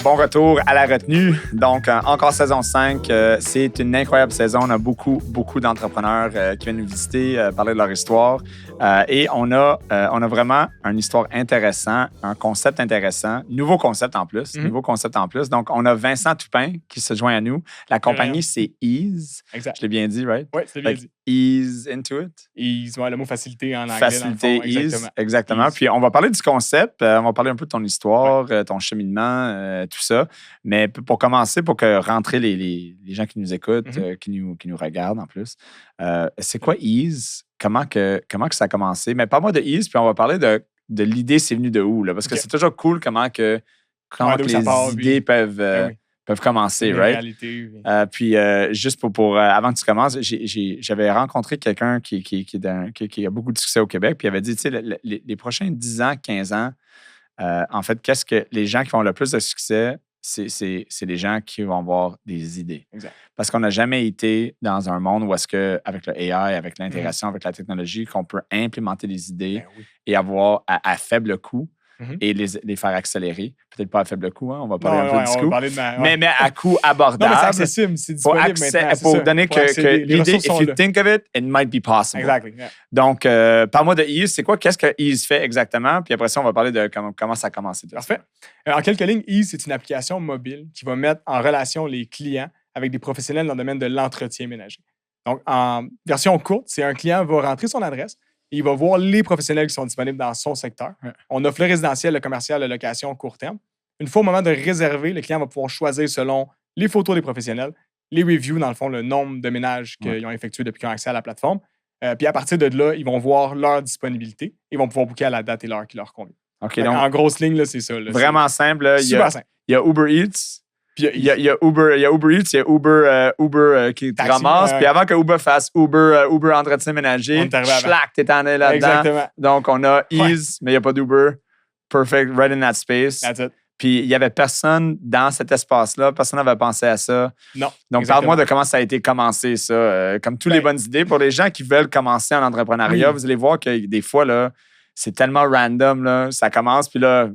bon retour à la retenue. Donc, encore saison 5. C'est une incroyable saison. On a beaucoup d'entrepreneurs qui viennent nous visiter, parler de leur histoire. Et on a vraiment une histoire intéressante, un concept intéressant, nouveau concept en plus. Donc, on a Vincent Toupin qui se joint à nous. La compagnie, c'est Ease. Exact. Je l'ai bien dit, right? Oui, c'est bien dit. Ease into it. Ease, ouais, le mot facilité en anglais. Facilité, dans le fond, ease, exactement. Ease. Puis on va parler du concept, on va parler un peu de ton histoire, ton cheminement, tout ça. Mais pour commencer, pour que rentrer les gens qui nous écoutent, qui nous regardent en plus, c'est quoi Ease? Comment que ça a commencé? Mais parle-moi de Ease, puis on va parler de l'idée, c'est venu de où? Là? Parce que c'est toujours cool comment que les idées peuvent commencer, right? Réalité, puis juste pour avant que tu commences, j'avais rencontré quelqu'un qui a beaucoup de succès au Québec, puis il avait dit, tu sais, les prochains 10 ans, 15 ans, en fait, qu'est-ce que les gens qui font le plus de succès, c'est les gens qui vont avoir des idées. Exact. Parce qu'on n'a jamais été dans un monde où est-ce que, avec le AI, avec l'intégration, avec la technologie, qu'on peut implémenter des idées et avoir à faible coût et les faire accélérer. Peut-être pas à faible coût, hein? On va parler un peu du coût. Mais à coût abordable. Non, mais c'est accessible, c'est disponible maintenant. Pour donner que l'idée, if you think of it, it might be possible. Exactly. Yeah. Donc, parle-moi de Ease. C'est quoi? Qu'est-ce que Ease fait exactement? Puis après ça, on va parler de comment ça a commencé. Parfait. En quelques lignes, Ease, c'est une application mobile qui va mettre en relation les clients avec des professionnels dans le domaine de l'entretien ménager. Donc, en version courte, c'est un client va rentrer son adresse et il va voir les professionnels qui sont disponibles dans son secteur. On offre le résidentiel, le commercial, la location court terme. Une fois au moment de réserver, le client va pouvoir choisir selon les photos des professionnels, les reviews, dans le fond, le nombre de ménages qu'ils ont effectués depuis qu'ils ont accès à la plateforme. Puis à partir de là, ils vont voir leur disponibilité. Ils vont pouvoir booker à la date et l'heure qui leur convient. Okay, donc, en grosse ligne, là, c'est ça. Là, vraiment simple. Là, super simple. Il y a Uber Eats. Puis il y a Uber Eats, il y a Uber qui te ramasse. Puis avant que Uber fasse Uber entretien ménager, schlack, t'es en là-dedans. Exactement. Donc, on a Ease, mais il n'y a pas d'Uber. Perfect, right in that space. That's it. Puis il n'y avait personne dans cet espace-là. Personne n'avait pensé à ça. Non. Donc, parle-moi de comment ça a été commencé, ça. Comme toutes les bonnes idées. Pour les gens qui veulent commencer en entrepreneuriat, vous allez voir que des fois, là, c'est tellement random. Là, ça commence, puis là,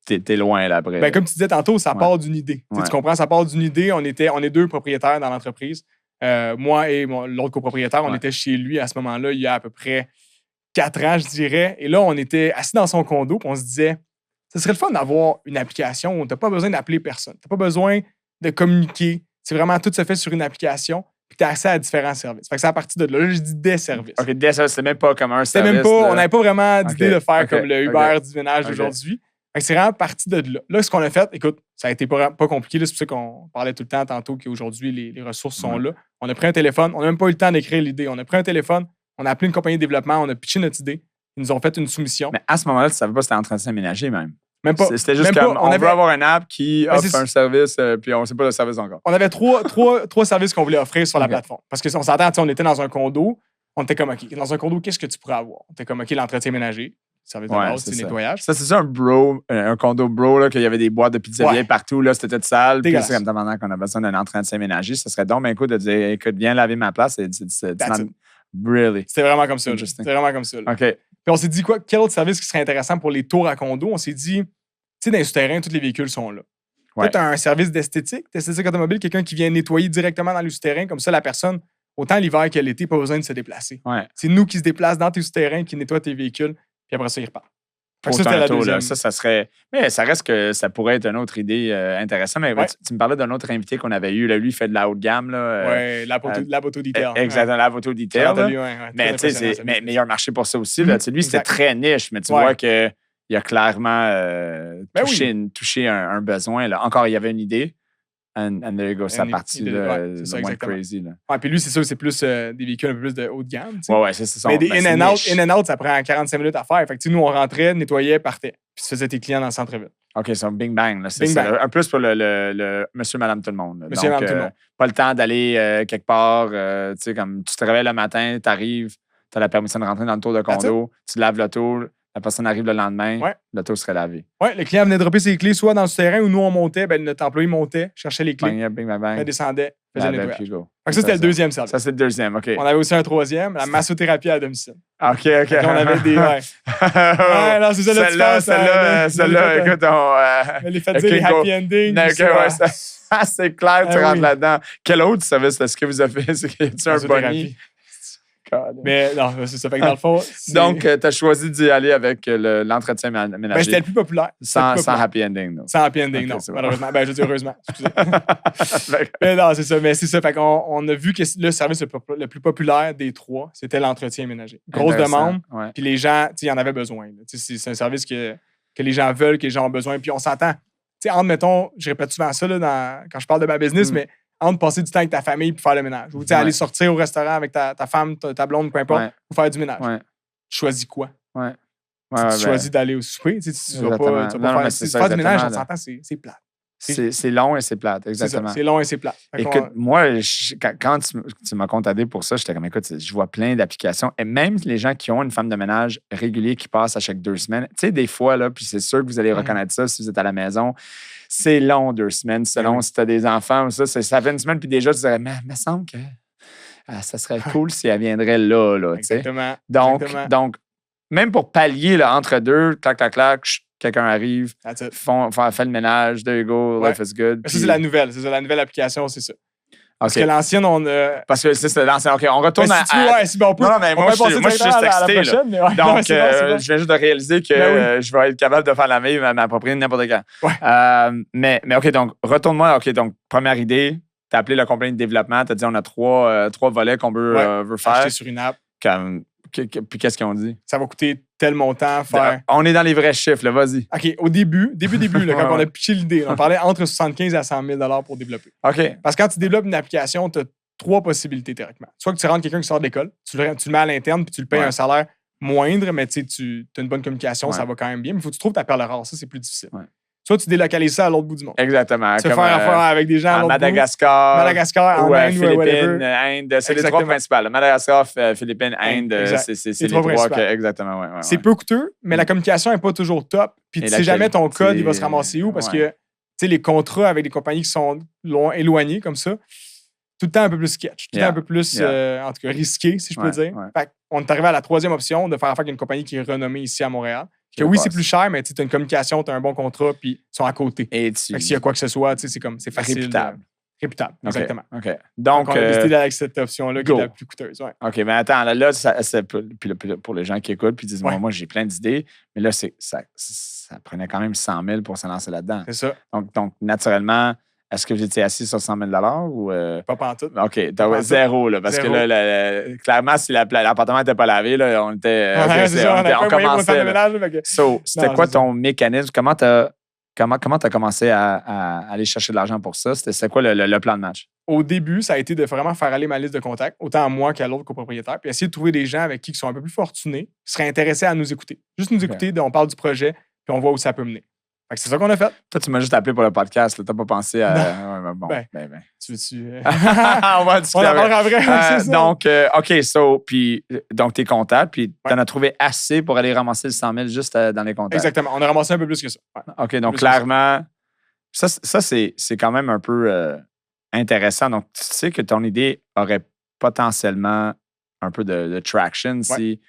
t'es loin là après. Comme tu disais tantôt, ça part d'une idée. Tu comprends, ça part d'une idée. On est deux propriétaires dans l'entreprise. Moi et l'autre copropriétaire, on était chez lui à ce moment-là, il y a à peu près 4 ans, je dirais. Et là, on était assis dans son condo, puis on se disait, ce serait le fun d'avoir une application où tu n'as pas besoin d'appeler personne. Tu n'as pas besoin de communiquer. C'est vraiment tout se fait sur une application, puis tu as accès à différents services. Fait que c'est à partir de là, je dis des services. OK, des services, c'est même pas comme un service. Même pas, on n'avait pas vraiment d'idée de faire comme le Uber du ménage d'aujourd'hui. C'est vraiment parti de là. Là, ce qu'on a fait, écoute, ça a été pas compliqué. C'est pour ça qu'on parlait tout le temps tantôt qu'aujourd'hui, les ressources sont là. On a pris un téléphone. On n'a même pas eu le temps d'écrire l'idée. On a pris un téléphone. On a appelé une compagnie de développement. On a pitché notre idée. Ils nous ont fait une soumission. Mais à ce moment-là, tu ne savais pas si c'était entretien ménager même. Même pas. C'était juste comme on veut avoir une app qui offre un service, puis on ne sait pas le service encore. On avait trois services qu'on voulait offrir sur la plateforme. Parce qu'on s'entend, on était dans un condo. On était comme, OK, dans un condo, qu'est-ce que tu pourrais avoir? On était comme, OK, l'entretien ménager. Service de base, c'est nettoyage. Ça, c'est ça un condo bro, là, qu'il y avait des boîtes de pizza vieilles partout, là, c'était tout sale. Puis c'est comme maintenant qu'on a besoin d'un entretien ménager. Ça serait donc un coup de dire, écoute, viens laver ma place. Really. C'était vraiment comme ça. C'était vraiment comme ça. OK. Puis on s'est dit, quel autre service qui serait intéressant pour les tours à condo? On s'est dit, tu sais, dans les souterrains, tous les véhicules sont là. Tu as un service d'esthétique automobile, quelqu'un qui vient nettoyer directement dans les souterrains. Comme ça, la personne, autant l'hiver que l'été, pas besoin de se déplacer. C'est nous qui se déplacent dans tes souterrains, qui nettoient tes véhicules. Puis après ça, il repart. Ça serait. Mais ça reste que ça pourrait être une autre idée intéressante. Mais tu me parlais d'un autre invité qu'on avait eu. Là, lui, il fait de la haute gamme. Oui, la photo detail. Exactement, la photo detail. Mais tu sais, il y a un marché pour ça aussi. Là. Lui, c'était très niche, mais tu vois qu'il a clairement touché un besoin. Là. Encore, il y avait une idée. And there you go, ça partie de moins crazy. Puis lui, c'est sûr, c'est plus des véhicules un peu plus de haut de gamme. C'est ça. Mais des in and out, ça prend 45 minutes à faire. Fait que nous, on rentrait, nettoyait, partait. Puis tu faisais tes clients dans le centre-ville. OK, c'est un bing bang. Là, c'est un plus pour le monsieur, madame, tout le monde. Là. Monsieur, madame, tout le monde. Pas le temps d'aller quelque part. Tu sais, comme tu te réveilles le matin, tu arrives, tu as la permission de rentrer dans le tour de condo, tu laves le tour. La personne arrive le lendemain, l'auto serait lavé. Oui, le client venait dropper ses clés soit dans le terrain où nous, on montait, notre employé montait, cherchait les clés, bing, bang, bang. descendait, faisait le Avec nettoyage. Hugo. Fait que ça, c'était le deuxième service. Ça, c'est le deuxième, OK. On avait aussi un troisième, la massothérapie à domicile. OK. Fait qu'on avait des... Ouais, non, c'est ça, là, Celle-là, écoute, on les fait dire les happy endings. c'est clair, tu Ah, rentres oui. là-dedans. Quel autre service est-ce que vous avez fait? C'est que un boni? Mais non, c'est ça. Fait que dans le fond... Donc, tu as choisi d'y aller avec l'entretien Ben, ménager. c'était le plus populaire. Sans happy ending, non? Sans happy ending, Ok, non. c'est bon. Malheureusement. Ben, je dis heureusement. Excusez. Mais non, c'est ça. Mais c'est ça. Fait qu'on a vu que le service le plus populaire des trois, c'était l'entretien ménager. Grosse Intéressant, demande. ouais. Puis les gens, tu sais, ils en avaient besoin. là. Tu sais, c'est un service que les gens veulent, que les gens ont besoin. Puis on s'entend. Tu sais, entre, mettons, je répète souvent ça là, quand je parle de ma business, mais entre passer du temps avec ta famille puis faire le ménage. Ou tu sais, aller sortir au restaurant avec ta femme, ta blonde, peu importe, ou faire du ménage. Ouais. Tu choisis quoi? Ouais. Tu choisis d'aller au souper. Tu sais, tu vas pas, Exactement. Non, mais faire, c'est si ça, faire du ménage, on exactement, s'entend, c'est plate. C'est long et c'est plate, C'est ça, exactement. c'est long et c'est plat. Fait qu'on- Écoute, moi, quand tu m'as contacté pour ça, j'étais comme, écoute, je vois plein d'applications. Et même les gens qui ont une femme de ménage régulière qui passe à chaque 2 semaines, tu sais, des fois, là, puis c'est sûr que vous allez reconnaître ça si vous êtes à la maison, c'est long 2 semaines, selon si tu as des enfants ou ça. Ça fait une semaine, puis déjà, tu dirais, mais il me semble que ça serait cool si elle viendrait là, tu sais. Exactement. Donc, même pour pallier là, entre deux, clac, clac, clac, quelqu'un arrive, That's it. fait le ménage, there you go, Ouais. life is good. Ça, c'est la nouvelle. C'est ça, la nouvelle application, c'est ça. Parce OK. que l'ancienne, on a. Parce que c'est l'ancien. OK, on retourne Ben, si tu veux, ouais, si, ben, on peut. Non, mais on moi, peut je passer suis directement juste à la excité, là. prochaine, mais ouais, Donc, non, c'est bon. je viens juste de réaliser que Ben oui. je vais être capable de faire la meilleure, m'approprier n'importe quand. Ouais. Mais OK, donc, retourne-moi. OK, donc, première idée, tu as appelé la compagnie de développement, tu as dit on a trois volets qu'on veut faire. Acheter sur une app. Puis qu'est-ce qu'ils ont dit? Ça va coûter tel montant faire. On est dans les vrais chiffres, là, vas-y. OK, au début, là, quand Ouais, on a ouais. pitché l'idée, on parlait entre 75 à 100 000 pour développer. OK. Parce que quand tu développes une application, tu as 3 possibilités théoriquement. Soit que tu rentres quelqu'un qui sort de l'école, tu le mets à l'interne puis tu le payes Ouais. un salaire moindre, mais tu as une bonne communication, Ouais. ça va quand même bien. Mais il faut que tu trouves ta perle rare, ça, c'est plus difficile. Ouais. Soit tu délocalises ça à l'autre bout du monde. Exactement. Tu fais Comme, faire affaire avec des gens à à l'autre Madagascar. bout. Madagascar, en ou Inde, ou Philippines, whatever. Inde. C'est les Exactement. 3 principales. Madagascar, Philippines, Inde, Exact. c'est Les les trois 3 principales. exactement. Ouais, C'est peu coûteux, mais la communication n'est pas toujours top. Puis Et tu sais jamais ton qualité, code, il va se ramasser où parce que tu sais, les contrats avec des compagnies qui sont éloignées comme ça, tout le temps un peu plus sketch, tout le temps un peu plus, en tout cas, risqué, si je peux dire. Ouais. Fait on est arrivé à la troisième option de faire affaire avec une compagnie qui est renommée ici à Montréal. Que Je oui, pense. c'est plus cher, mais tu as une communication, tu as un bon contrat, puis ils sont à côté. Et Fait que s'il y a quoi que ce soit, tu sais, c'est facile. Réputable. Réputable, OK. exactement. OK. Donc, Donc, on a décidé d'aller avec cette option-là qui est go. la plus coûteuse. Ouais. OK, mais attends, là c'est pour les gens qui écoutent puis disent, Ouais. moi, j'ai plein d'idées, mais là, ça prenait quand même 100 000 pour se lancer là-dedans. C'est ça, Donc, naturellement, est-ce que vous étiez assis sur 100 000 ou... pas pantoute. OK, t'as zéro, là, parce Zéro. que là, clairement, si l'appartement n'était pas lavé, là, on était... Ouais, c'est ça, on a pas moyen pour commençait, faire le là. ménage. Fait que- C'était Non, quoi c'est ça. ton mécanisme? Comment t'as commencé à aller chercher de l'argent pour ça? C'était quoi le plan de match? Au début, ça a été de vraiment faire aller ma liste de contacts, autant à moi qu'à l'autre copropriétaire, puis essayer de trouver des gens avec qui sont un peu plus fortunés, qui seraient intéressés à nous écouter. Juste nous écouter, on parle du projet, puis on voit où ça peut mener. Fait que c'est ça qu'on a fait. Toi, tu m'as juste appelé pour le podcast. Tu n'as pas pensé à... Non. Ouais, bon, Ben, Tu veux-tu. on va discuter On en après. parlera après. c'est ça. Donc, OK, donc tes contacts, puis tu en as trouvé assez pour aller ramasser le 100 000 juste dans les contacts. Exactement. On a ramassé un peu plus que ça. Ouais. OK, donc Plus clairement, ça c'est quand même un peu intéressant. Donc, tu sais que ton idée aurait potentiellement un peu de traction si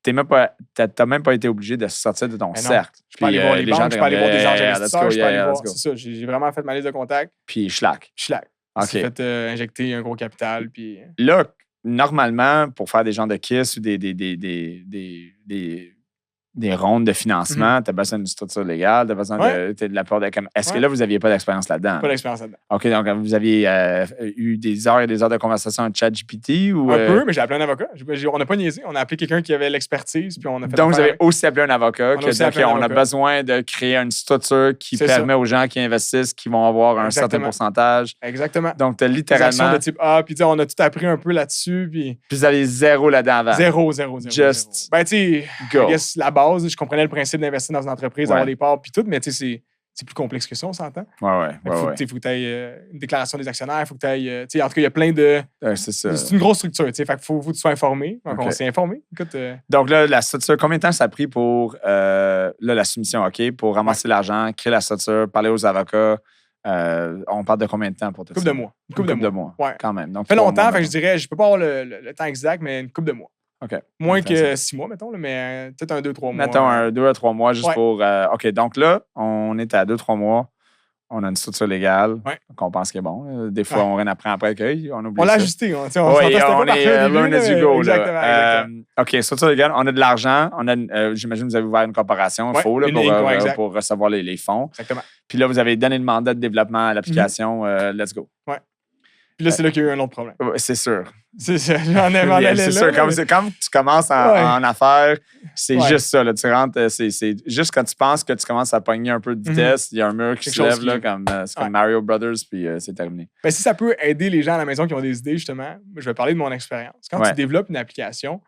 tu n'as même pas été obligé de sortir de ton Mais non. cercle. Je peux aller voir les banques, je peux aller voir des anges investisseurs, je peux aller let's voir. go. C'est ça, j'ai vraiment fait ma liste de contacts. Puis schlack. Schlag. OK. J'ai fait injecter un gros capital. Puis... Là, normalement, pour faire des genres de KISS ou des rondes de financement, tu as besoin d'une structure légale, tu as besoin de l'apport de... Est-ce que là, vous n'aviez pas d'expérience là-dedans? Pas d'expérience là-dedans. OK, donc vous aviez eu des heures et des heures de conversation avec ChatGPT ou... Un peu, mais j'ai appelé un avocat. On n'a pas niaisé. On a appelé quelqu'un qui avait l'expertise, puis on a fait Donc, vous affaire avez avec. aussi appelé un avocat qui a dit, OK, un on a avocat. besoin de créer une structure qui C'est permet aux gens qui investissent qui vont avoir un certain Exactement. pourcentage. Exactement. Donc, tu as Des actions littéralement... de type A, puis tu sais, on a tout appris un peu là-dessus, puis Puis vous avez zéro là-dedans avant. zéro. Just Ben, tu sais, go. I guess, la base, je comprenais le principe d'investir dans une entreprise, Ouais. d'avoir des parts, puis tout, mais tu sais, c'est plus complexe que ça, on s'entend. Ouais. Faut que tu aies une déclaration des actionnaires, faut que tu ailles. Tu sais, en tout cas, il y a plein de. C'est ça. C'est une grosse structure, tu sais, fait qu'il faut que tu sois informé. Donc, OK. on s'est informé. Écoute, Donc là, la structure, combien de temps ça a pris pour la soumission, OK, pour ramasser l'argent, créer la structure, parler aux avocats, On parle de combien de temps pour te Une couple de mois. Une couple de mois. Ouais. Quand même. Donc, Ça fait 3 longtemps, mois, fait que je mettons. dirais, je peux pas avoir le temps exact, mais une couple de mois. OK. Moins que Intéressant. 6 mois, mettons, là, mais peut-être un 2-3 mois. Mettons un 2 à 3 mois juste Ouais. pour. OK, donc là, on est à 2-3 mois. On a une structure légale qu'on pense qu'elle est bon. Des fois, on rien apprend après accueil. On oublie On l'a ça. ajusté. On Oui, s'entend, c'était pas on parfait est au début, learn as you mais go. exactement. OK, structure légale, on a de l'argent. J'imagine que vous avez ouvert une corporation. Il faut là, une ligne, pour recevoir les fonds. Exactement. Puis là, vous avez donné le mandat de développement à l'application. Let's go. Ouais. Puis là, c'est là qu'il y a eu un autre problème. Ouais, c'est sûr. C'est ça. J'en ai demandé C'est sûr. Quand tu commences en affaires, c'est juste ça. Là, tu rentres, c'est juste quand tu penses que tu commences à pogner un peu de vitesse, il y a un mur qui se lève, là, c'est comme Mario Brothers, puis c'est terminé. Ben, si ça peut aider les gens à la maison qui ont des idées, justement, je vais parler de mon expérience. Quand tu développes une application,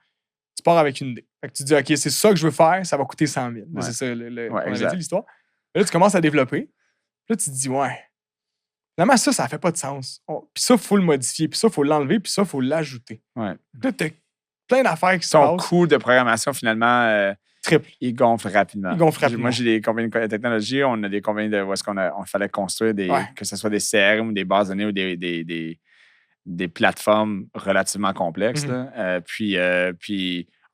tu pars avec une idée. Fait que tu dis, OK, c'est ça que je veux faire, ça va coûter 100 000. Là, c'est ça, on avait dit l'histoire. Là, tu commences à développer. Là, tu te dis, ouais. Finalement, ça fait pas de sens. Puis ça, il faut le modifier. Puis ça, il faut l'enlever. Puis ça, il faut l'ajouter. Ouais. Là, tu as plein d'affaires qui se passent. Ton passent. coût de programmation, finalement, triple. Il gonfle rapidement. Moi, j'ai des compagnies de technologie. On a des compagnies où est-ce on fallait construire que ce soit des CRM ou des bases de données ou des plateformes relativement complexes. Puis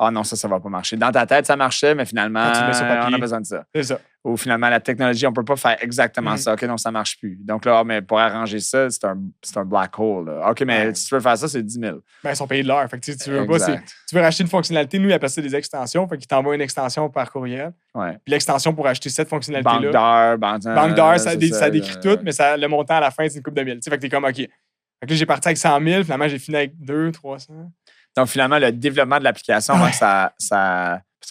non, ça va pas marcher. Dans ta tête, ça marchait, mais finalement, on a besoin de ça. C'est ça. Ou finalement, la technologie, on peut pas faire exactement ça. OK, non, ça marche plus. Donc là, mais pour arranger ça, c'est un black hole. Là. OK, mais si tu veux faire ça, c'est 10 000. Ben, ils sont payés de l'heure. Fait que tu veux pas, tu veux racheter une fonctionnalité, nous, ils appellent ça des extensions. Fait qu'ils t'envoient une extension par courriel. Ouais. Puis l'extension pour acheter cette fonctionnalité-là. Banque d'heures, ça décrit tout, mais le montant à la fin, c'est une coupe de mille. Fait que t'es comme, OK. Fait que là, j'ai parti avec 100 000, finalement, j'ai fini avec 200, 300. Donc, finalement, le développement de l'application, parce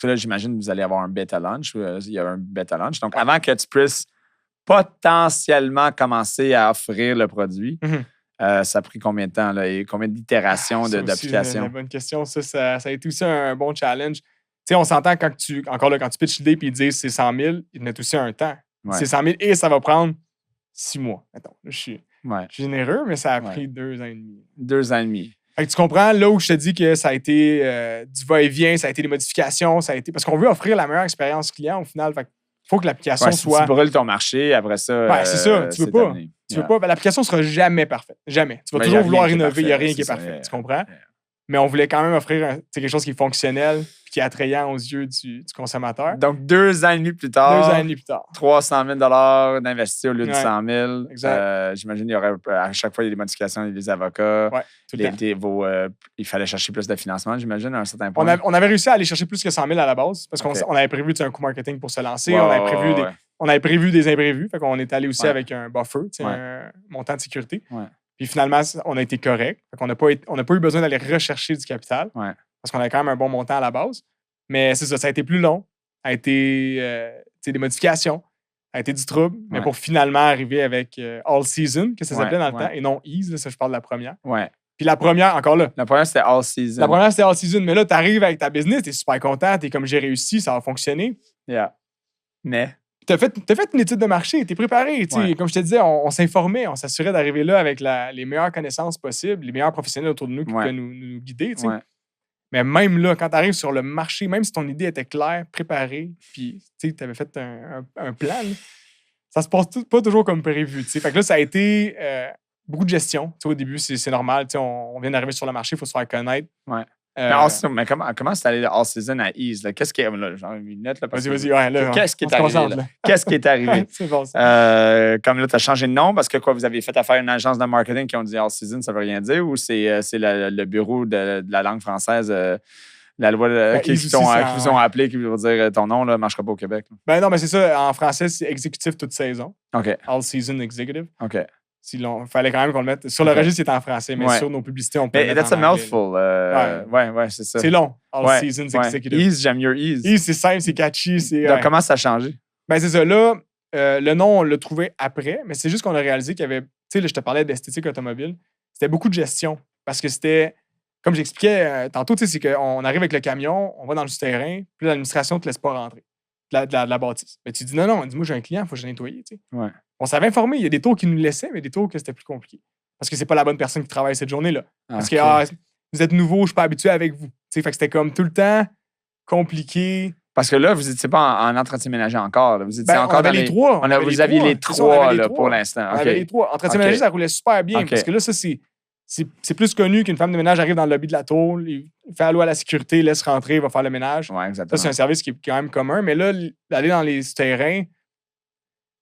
que là, j'imagine que vous allez avoir un beta launch. Il y a un beta launch. Donc, avant que tu puisses potentiellement commencer à offrir le produit, ça a pris combien de temps là, et combien d'itérations d'application? C'est une bonne question. Ça a été aussi un bon challenge. Tu sais, on s'entend quand tu pitches l'idée et ils disent c'est 100 000, ils mettent aussi un temps. C'est 100 000 et ça va prendre 6 mois. Attends, là, je suis généreux, mais ça a pris 2 ans et demi. 2 ans et demi. Fait que tu comprends, là où je te dis que ça a été du va-et-vient, ça a été des modifications, ça a été. Parce qu'on veut offrir la meilleure expérience client au final. Fait il faut que l'application soit. Si tu brûles ton marché, après ça. C'est ça, tu veux pas. Terminé. Tu veux pas. L'application sera jamais parfaite. Jamais. Tu vas toujours vouloir innover, il n'y a rien qui est parfait. Tu comprends? Mais on voulait quand même offrir quelque chose qui est fonctionnel et qui est attrayant aux yeux du consommateur. Donc, 2 ans et demi plus tard. 2 ans et demi plus tard. 300 000 d'investir au lieu de 100 000. Exact. J'imagine qu'il y aurait à chaque fois il y a des modifications, il y a des avocats. Il fallait chercher plus de financement, j'imagine, à un certain point. On avait réussi à aller chercher plus que 100 000 à la base parce qu'on avait prévu un coût marketing pour se lancer. On avait prévu des imprévus. Fait qu'on est allé aussi avec un buffer, un montant de sécurité. Puis finalement, on a été correct. On n'a pas eu besoin d'aller rechercher du capital parce qu'on avait quand même un bon montant à la base. Mais c'est ça a été plus long. Ça a été des modifications. Ça a été du trouble. Mais pour finalement arriver avec All Season, que ça s'appelait dans le temps, et non Ease, là, ça je parle de la première. Puis la première, encore là. La première, c'était All Season. La première, c'était All Season. Mais là, tu arrives avec ta business, tu es super content, tu es comme j'ai réussi, ça a fonctionné. Mais. Tu as fait une étude de marché, tu es préparé. Comme je te disais, on s'informait, on s'assurait d'arriver là avec les meilleures connaissances possibles, les meilleurs professionnels autour de nous qui pouvaient nous guider. Mais même là, quand tu arrives sur le marché, même si ton idée était claire, préparée, puis tu avais fait un plan, là, ça se passe pas toujours comme prévu. Fait que là, ça a été beaucoup de gestion. Au début, c'est normal. On vient d'arriver sur le marché, il faut se faire connaître. Mais comment c'est allé de All Season à Ease? Qu'est-ce qui est. Genre une minute. Vas-y. Qu'est-ce qui est arrivé? Qu'est-ce qui est arrivé? C'est bon, ça. Comme là, tu as changé de nom parce que vous avez fait affaire à une agence de marketing qui ont dit All Season, ça veut rien dire, ou c'est le bureau de la langue française, la loi qui vous ont appelé, qui vont dire ton nom ne marchera pas au Québec? Ben non, mais c'est ça. En français, c'est exécutif toute saison. OK. All Season Executive. OK. Il fallait quand même qu'on le mette. Sur le registre, c'est en français, mais sur nos publicités, on peut le mettre that's a mouthful. Ouais, c'est ça. C'est long. All Seasons Executive. Ease, j'aime mieux Ease. Ease, c'est simple, c'est catchy. Donc, comment ça a changé? Ben, c'est ça. Là, le nom, on l'a trouvé après, mais c'est juste qu'on a réalisé qu'il y avait... Tu sais, là, je te parlais d'esthétique automobile. C'était beaucoup de gestion parce que c'était... Comme j'expliquais tantôt, tu sais, c'est qu'on arrive avec le camion, on va dans le souterrain, puis l'administration ne te laisse pas rentrer de la bâtisse. Mais tu dis non, dis-moi, j'ai un client, il faut que je nettoie. Tu sais. On s'avait informé, il y a des tours qui nous laissaient, mais des tours que c'était plus compliqué. Parce que c'est pas la bonne personne qui travaille cette journée-là. Parce que vous êtes nouveau, je suis pas habitué avec vous. Tu sais, fait que c'était comme tout le temps compliqué. Parce que là, vous n'étiez pas en entretien ménager encore. Là. Vous étiez encore on avait les trois. Vous aviez les trois là, pour l'instant. On avait les trois. Entretien ménager, ça roulait super bien. Parce que là, ça, c'est plus connu qu'une femme de ménage arrive dans le lobby de la tour, il fait allô à la sécurité, laisse rentrer, il va faire le ménage. Ouais, exactement. Ça, c'est un service qui est quand même commun. Mais là, d'aller dans les terrains,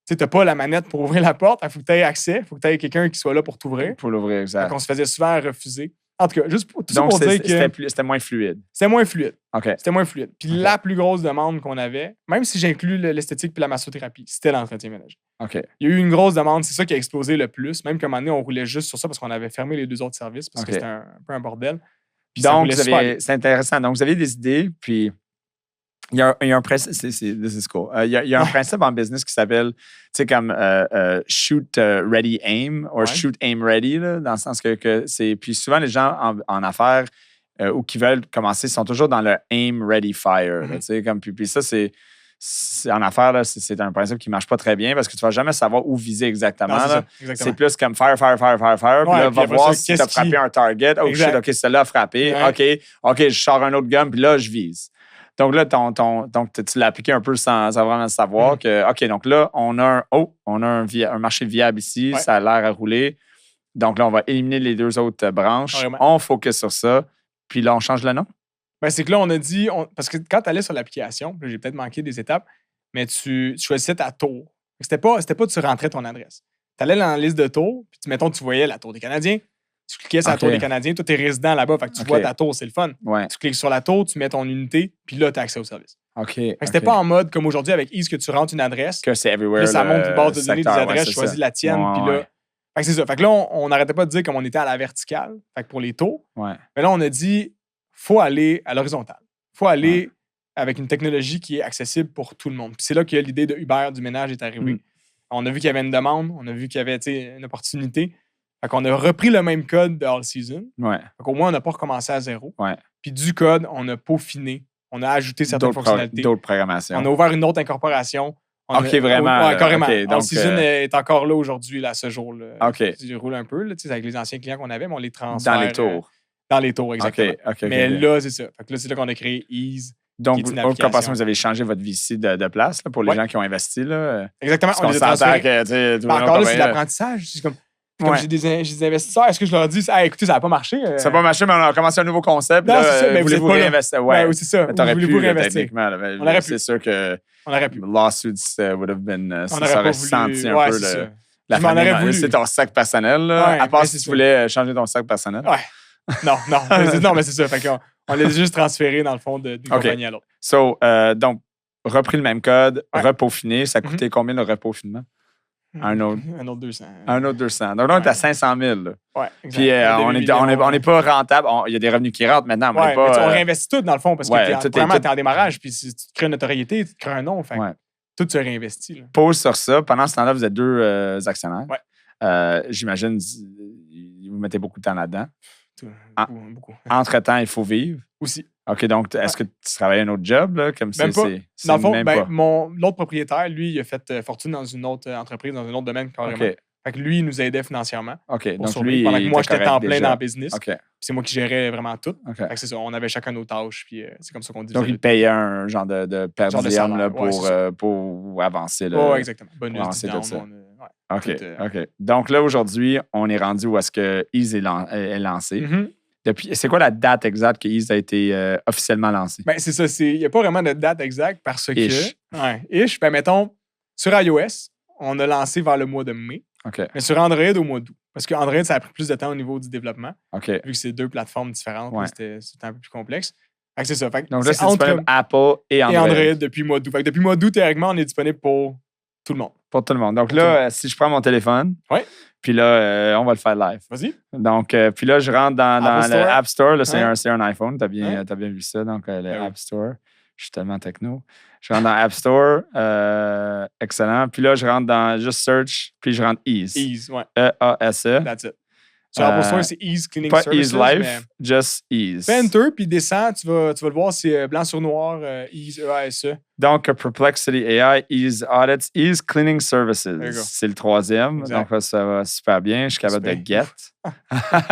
tu n'as pas la manette pour ouvrir la porte. Il faut que tu aies accès. Il faut que tu aies quelqu'un qui soit là pour t'ouvrir. Pour l'ouvrir, exact. Donc, on se faisait souvent refuser. En tout cas, juste pour, donc, pour dire que c'était moins fluide. C'était moins fluide. OK. C'était moins fluide. Puis la plus grosse demande qu'on avait, même si j'inclus l'esthétique puis la massothérapie, c'était l'entretien ménager. OK. Il y a eu une grosse demande. C'est ça qui a explosé le plus. Même qu'à un moment donné, on roulait juste sur ça parce qu'on avait fermé les deux autres services parce que c'était un peu un bordel. Puis donc, c'est intéressant. Donc, vous avez des idées, puis il y a un principe, this is cool. Il y a un principe en business qui s'appelle, tu sais, comme shoot, ready, aim, ou shoot, aim, ready, là, dans le sens que c'est... Puis souvent, les gens en affaires ou qui veulent commencer sont toujours dans le aim, ready, fire. Là, tu sais, comme, puis ça, c'est en affaires, là, c'est un principe qui ne marche pas très bien parce que tu ne vas jamais savoir où viser exactement. C'est plus comme fire. Puis là, va voir si tu as frappé un target. Oh shit, OK, celle-là a frappé. OK, je sors un autre gun, puis là, je vise. Donc là, tu l'as appliqué un peu sans vraiment le savoir. Que, OK, donc là, on a un marché viable ici. Ouais. Ça a l'air à rouler. Donc là, on va éliminer les deux autres branches. Vraiment. On focus sur ça. Puis là, on change le nom. Ben, c'est que là, on a dit... parce que quand tu allais sur l'application, j'ai peut-être manqué des étapes, mais tu choisissais ta tour. C'était pas tu rentrais ton adresse. Tu allais dans la liste de tours, puis mettons, tu voyais la tour des Canadiens. Tu cliquais sur la tour des Canadiens, toi, t'es résident là-bas, fait que tu vois ta tour, c'est le fun. Ouais. Tu cliques sur la tour, tu mets ton unité, puis là, tu as accès au service. C'était pas en mode comme aujourd'hui avec Ease que tu rentres une adresse. Que c'est everywhere. Là, ça monte une base de données des adresses, je choisis la tienne, puis là. Fait que c'est ça. Fait que là, on n'arrêtait pas de dire comme on était à la verticale, fait que pour les tours. Mais là, on a dit, faut aller à l'horizontale. Faut aller avec une technologie qui est accessible pour tout le monde. Puis c'est là que l'idée de Uber du ménage est arrivée. On a vu qu'il y avait une demande, on a vu qu'il y avait une opportunité. Fait qu'on a repris le même code de All Season. Fait qu'au moins, on n'a pas recommencé à zéro. Puis du code, on a peaufiné. On a ajouté certaines fonctionnalités. D'autres programmations. On a ouvert une autre incorporation. Vraiment. Carrément. Okay, All Season est encore là aujourd'hui, là, ce jour-là. Tu roules un peu là, avec les anciens clients qu'on avait, mais on les transfère. Dans les tours. Dans les tours, exactement. Mais là, c'est ça. Fait que là, c'est là qu'on a créé Ease. Donc, autre comparaison, vous avez changé votre vie ici de place là, pour les gens qui ont investi. Là. Exactement. On s'entend que... encore là, c'est de l'apprentissage. C'est comme j'ai des investisseurs, est-ce que je leur dis, écoutez, ça n'a pas marché? Ça n'a pas marché, mais on a commencé un nouveau concept. Non, c'est ça, mais voulez-vous réinvestir? Oui, c'est ça. Voulez-vous réinvestir? Techniquement. C'est sûr que on aurait pu. Lawsuits would have been... Ça aurait senti un peu la famille. C'est ton sac personnel. À part si tu voulais changer ton sac personnel. Non, mais c'est ça. Fait qu'on l'a juste transféré, dans le fond, d'une compagnie à l'autre. Donc, repris le même code, repaufiné. Ça coûtait combien le repaufinement? Un autre 200. Un autre 200. Donc là, on est à 500 000. Oui, puis on n'est pas rentable. Il y a des revenus qui rentrent maintenant. Mais on réinvestit tout, dans le fond, parce que vraiment, tu es en démarrage. Puis si tu te crées une notoriété, tu te crées un nom. Fait tout se réinvestit. Pause sur ça. Pendant ce temps-là, vous êtes deux actionnaires. J'imagine vous mettez beaucoup de temps là-dedans. Beaucoup. Entre-temps, il faut vivre. Aussi. OK, donc est-ce que tu travailles un autre job? Là, comme même pas. Dans le fond, l'autre propriétaire, lui, il a fait fortune dans une autre entreprise, dans un autre domaine carrément. Fait que lui, il nous aidait financièrement. OK, donc lui, pendant que moi, j'étais temps plein dans le business. OK. Puis c'est moi qui gérais vraiment tout. Fait que c'est ça, on avait chacun nos tâches, puis c'est comme ça qu'on dit. Donc, il payait un genre de per diem là, pour avancer. Oui, exactement. Bonus, avancer tout ça. OK. Donc là, aujourd'hui, on est rendu où est-ce que Ease est lancé. C'est quoi la date exacte que Ease a été officiellement lancé? Ben, c'est ça. Il n'y a pas vraiment de date exacte parce que... Ben, mettons, sur iOS, on a lancé vers le mois de mai. Mais sur Android, au mois d'août. Parce qu'Android, ça a pris plus de temps au niveau du développement. Vu que c'est deux plateformes différentes, c'était un peu plus complexe. Fait que c'est ça. Fait que donc là, c'est disponible Apple et Android. Et Android depuis le mois d'août. Fait que depuis le mois d'août, théoriquement, on est disponible pour tout le monde. Pour tout le monde. Donc là, si je prends mon téléphone... Puis là, on va le faire live. Vas-y. Donc, puis là, je rentre dans le App Store. Là, c'est un iPhone. T'as bien vu ça. Donc, le App Store. Je suis tellement techno. Je rentre dans App Store. Excellent. Puis là, je rentre dans juste Search. Puis je rentre Ease. Ease, ouais. E-A-S-E. That's it. Sur Apple Store, c'est Ease Cleaning pas Services. Ease Life, just Ease. Fais Enter, puis descends. Tu vas le voir, c'est blanc sur noir. Ease, E-A-S-E. Donc, Perplexity AI, Ease Audits, Ease Cleaning Services. C'est le troisième. Exact. Donc, ça va super bien. Je suis capable de get.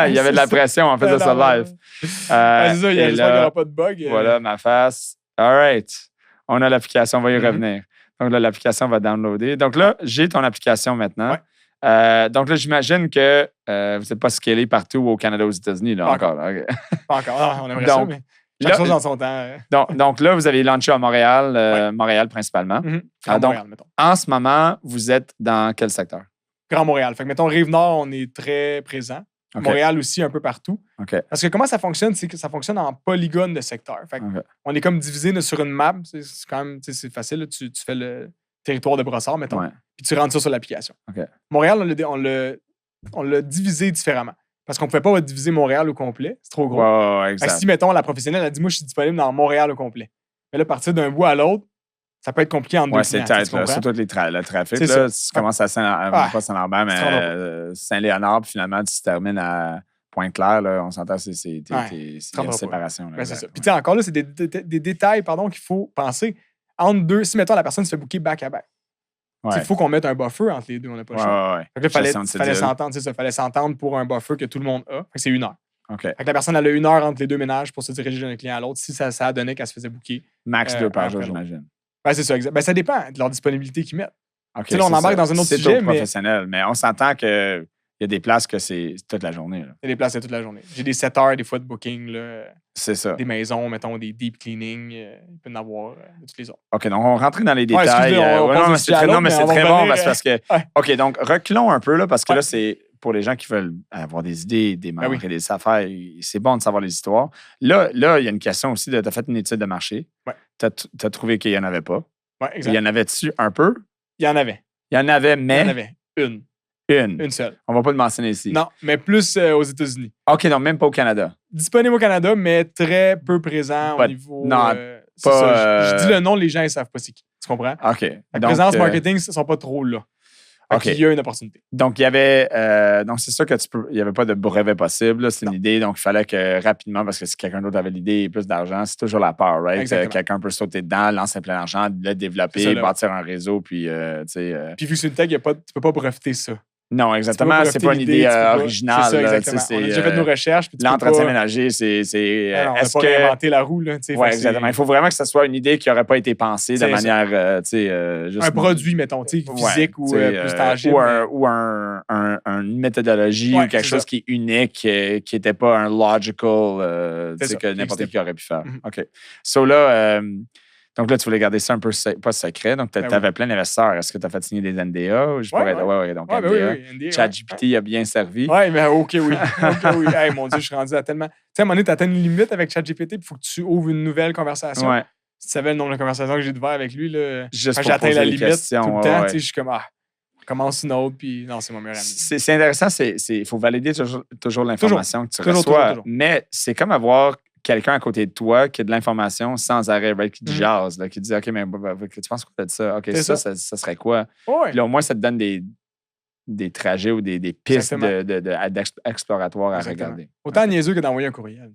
Il y avait de la pression en fait de ça live. C'est ça, j'espère qu'il n'y aura pas de bug. Voilà ma face. All right. On a l'application, on va y Mhm. revenir. Donc là, l'application va downloader. Donc là, j'ai ton application maintenant. Ouais. Donc là, j'imagine que vous n'êtes pas scalé partout au Canada, aux États-Unis, là, Pas encore. Là. OK. Pas encore. Ah, on aimerait ça, Donc, mais chaque là, chose en son temps. donc là, vous avez launché à Montréal, Ouais. Montréal principalement. Mhm. Grand donc, Montréal, mettons. en ce moment, vous êtes dans quel secteur? Grand Montréal. Fait que, mettons, Rive-Nord, on est très présent. OK. Montréal aussi, un peu partout. OK. Parce que comment ça fonctionne, c'est que ça fonctionne en polygones de secteur. Fait que OK. on est comme divisé là, sur une map. C'est quand même, c'est facile. Là. Tu fais le territoire de Brossard, mettons, Ouais. puis tu rentres ça sur l'application. OK. Montréal, on l'a divisé différemment. Parce qu'on ne pouvait pas diviser Montréal au complet. C'est trop gros. Ouais, Fait que exact. si, mettons, la professionnelle a dit, moi, je suis disponible dans Montréal au complet. Mais là, partir d'un bout à l'autre, ça peut être compliqué en deux Ouais, c'est clients. tête, là. Surtout le trafic. C'est Là, ça. si tu commences à pas Saint-Lambert, mais Saint-Léonard, puis finalement, tu termines à Pointe-Claire, là, on s'entend, c'est il y a une séparation. Là, ben, c'est ça. Puis, tu sais, encore là, c'est des détails qu'il faut penser. Entre deux, si, mettons, la personne se fait booker back-à-back, il faut qu'on mette un buffer entre les deux, on n'a pas le choix. Ouais. Fait que là, fallait s'entendre, c'est ça. Fallait s'entendre pour un buffer que tout le monde a. Fait que c'est 1 heure. OK. Fait que la personne, elle a 1 heure entre les deux ménages pour se diriger d'un client à l'autre si ça a donné qu'elle se faisait booker. Max 2 par jour, j'imagine. Ben, c'est ça, exact. Ben, ça dépend de leur disponibilité qu'ils mettent. Okay, là, on embarque dans un autre sujet. C'est professionnel, mais on s'entend qu'il y a des places que c'est toute la journée. Il y a des places, c'est toute la journée. J'ai des 7 heures, des fois, de booking. Là, c'est ça. Des maisons, mettons, des deep cleaning. Il peut y en avoir de toutes les autres. OK, donc on va rentrer dans les détails. C'est très bon parce que... OK, donc reculons un peu, là, parce que là, c'est pour les gens qui veulent avoir des idées, des marques et des affaires. C'est bon de savoir les histoires. Là, il y a une question aussi de... Tu as fait une étude de marché. Ouais. Tu as trouvé qu'il n'y en avait pas. Ouais, exact. Il y en avait-tu un peu? Il y en avait. Il y en avait, mais... Il y en avait une. Une seule. On ne va pas le mentionner ici. Non, mais plus aux États-Unis. OK, donc même pas au Canada. Disponible au Canada, mais très peu présent au niveau... Non, je dis le nom, les gens ne savent pas c'est qui. Tu comprends? OK. La présence marketing, ils ne sont pas trop là. OK. Il y a une opportunité. Donc, il y avait... donc, c'est sûr il n'y avait pas de brevet possible. C'est une idée. Donc, il fallait que rapidement, parce que si quelqu'un d'autre avait l'idée et plus d'argent, c'est toujours la peur, right? Quelqu'un peut sauter dedans, lancer plein d'argent, le développer, bâtir un réseau, puis, tu sais... Puis, vu que c'est une tech, tu ne peux pas breveter ça. Non, exactement. C'est pas une idée originale. C'est ça, exactement. On a déjà fait nos recherches. L'entretien ménager, c'est... On n'a pas réinventé la roue. Oui, exactement. Il faut vraiment que ce soit une idée qui n'aurait pas été pensée de manière... un produit, mettons, physique ou plus tangible. Ou une méthodologie ou quelque chose qui est unique, qui n'était pas un logical que n'importe qui aurait pu faire. OK. So là... Donc là, tu voulais garder ça un peu pas secret. Donc, tu avais plein d'investisseurs. Est-ce que tu as fait signer des NDA? Donc, NDA. ChatGPT a bien servi. Oui, mais OK, oui. Hey, mon Dieu, je suis rendu à tellement... Tu sais, à un moment donné, tu atteins une limite avec ChatGPT, puis il faut que tu ouvres une nouvelle conversation. Ouais. Si tu savais le nombre de conversations que j'ai devant avec lui, là, juste quand j'atteins la limite questions, tout le temps, je suis comme, on commence une autre, puis non, c'est mon meilleur ami. C'est intéressant. Il faut valider toujours l'information que tu reçois. Toujours. Mais c'est comme avoir quelqu'un à côté de toi qui a de l'information sans arrêt, qui te jase, qui te dit OK, mais tu penses qu'on fait ça? OK, ça serait quoi? Ouais. Puis là, au moins, ça te donne des trajets ou des pistes exploratoires à regarder. Autant niaiseux que d'envoyer un courriel.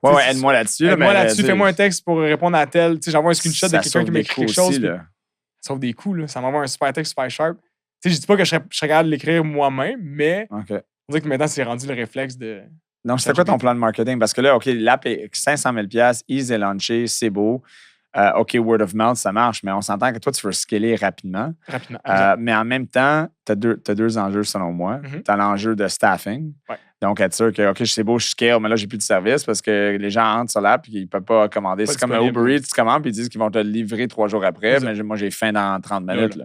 Ouais, aide-moi là-dessus. Aide-moi là-dessus, fais-moi un texte pour répondre à tel. J'envoie un screenshot de quelqu'un qui m'écrit quelque chose. Aussi, ça sauve des coûts. Là. Ça m'envoie un super texte super sharp. Je dis pas que je serais capable de l'écrire moi-même, mais on dirait que maintenant, c'est rendu le réflexe de... Donc, c'était quoi ton plan de marketing? Parce que là, OK, l'app est 500 000 $, easy launché, c'est beau. OK, word of mouth, ça marche, mais on s'entend que toi, tu veux scaler rapidement. Mais en même temps, tu as deux enjeux, selon moi. Tu as l'enjeu de staffing. Ouais. Donc, être sûr que, OK, c'est beau, je scale, mais là, j'ai plus de service parce que les gens entrent sur l'app et ils ne peuvent pas commander. C'est comme un Uber Eats, tu commandes puis ils disent qu'ils vont te le livrer 3 jours après, mais moi, j'ai faim dans 30 minutes.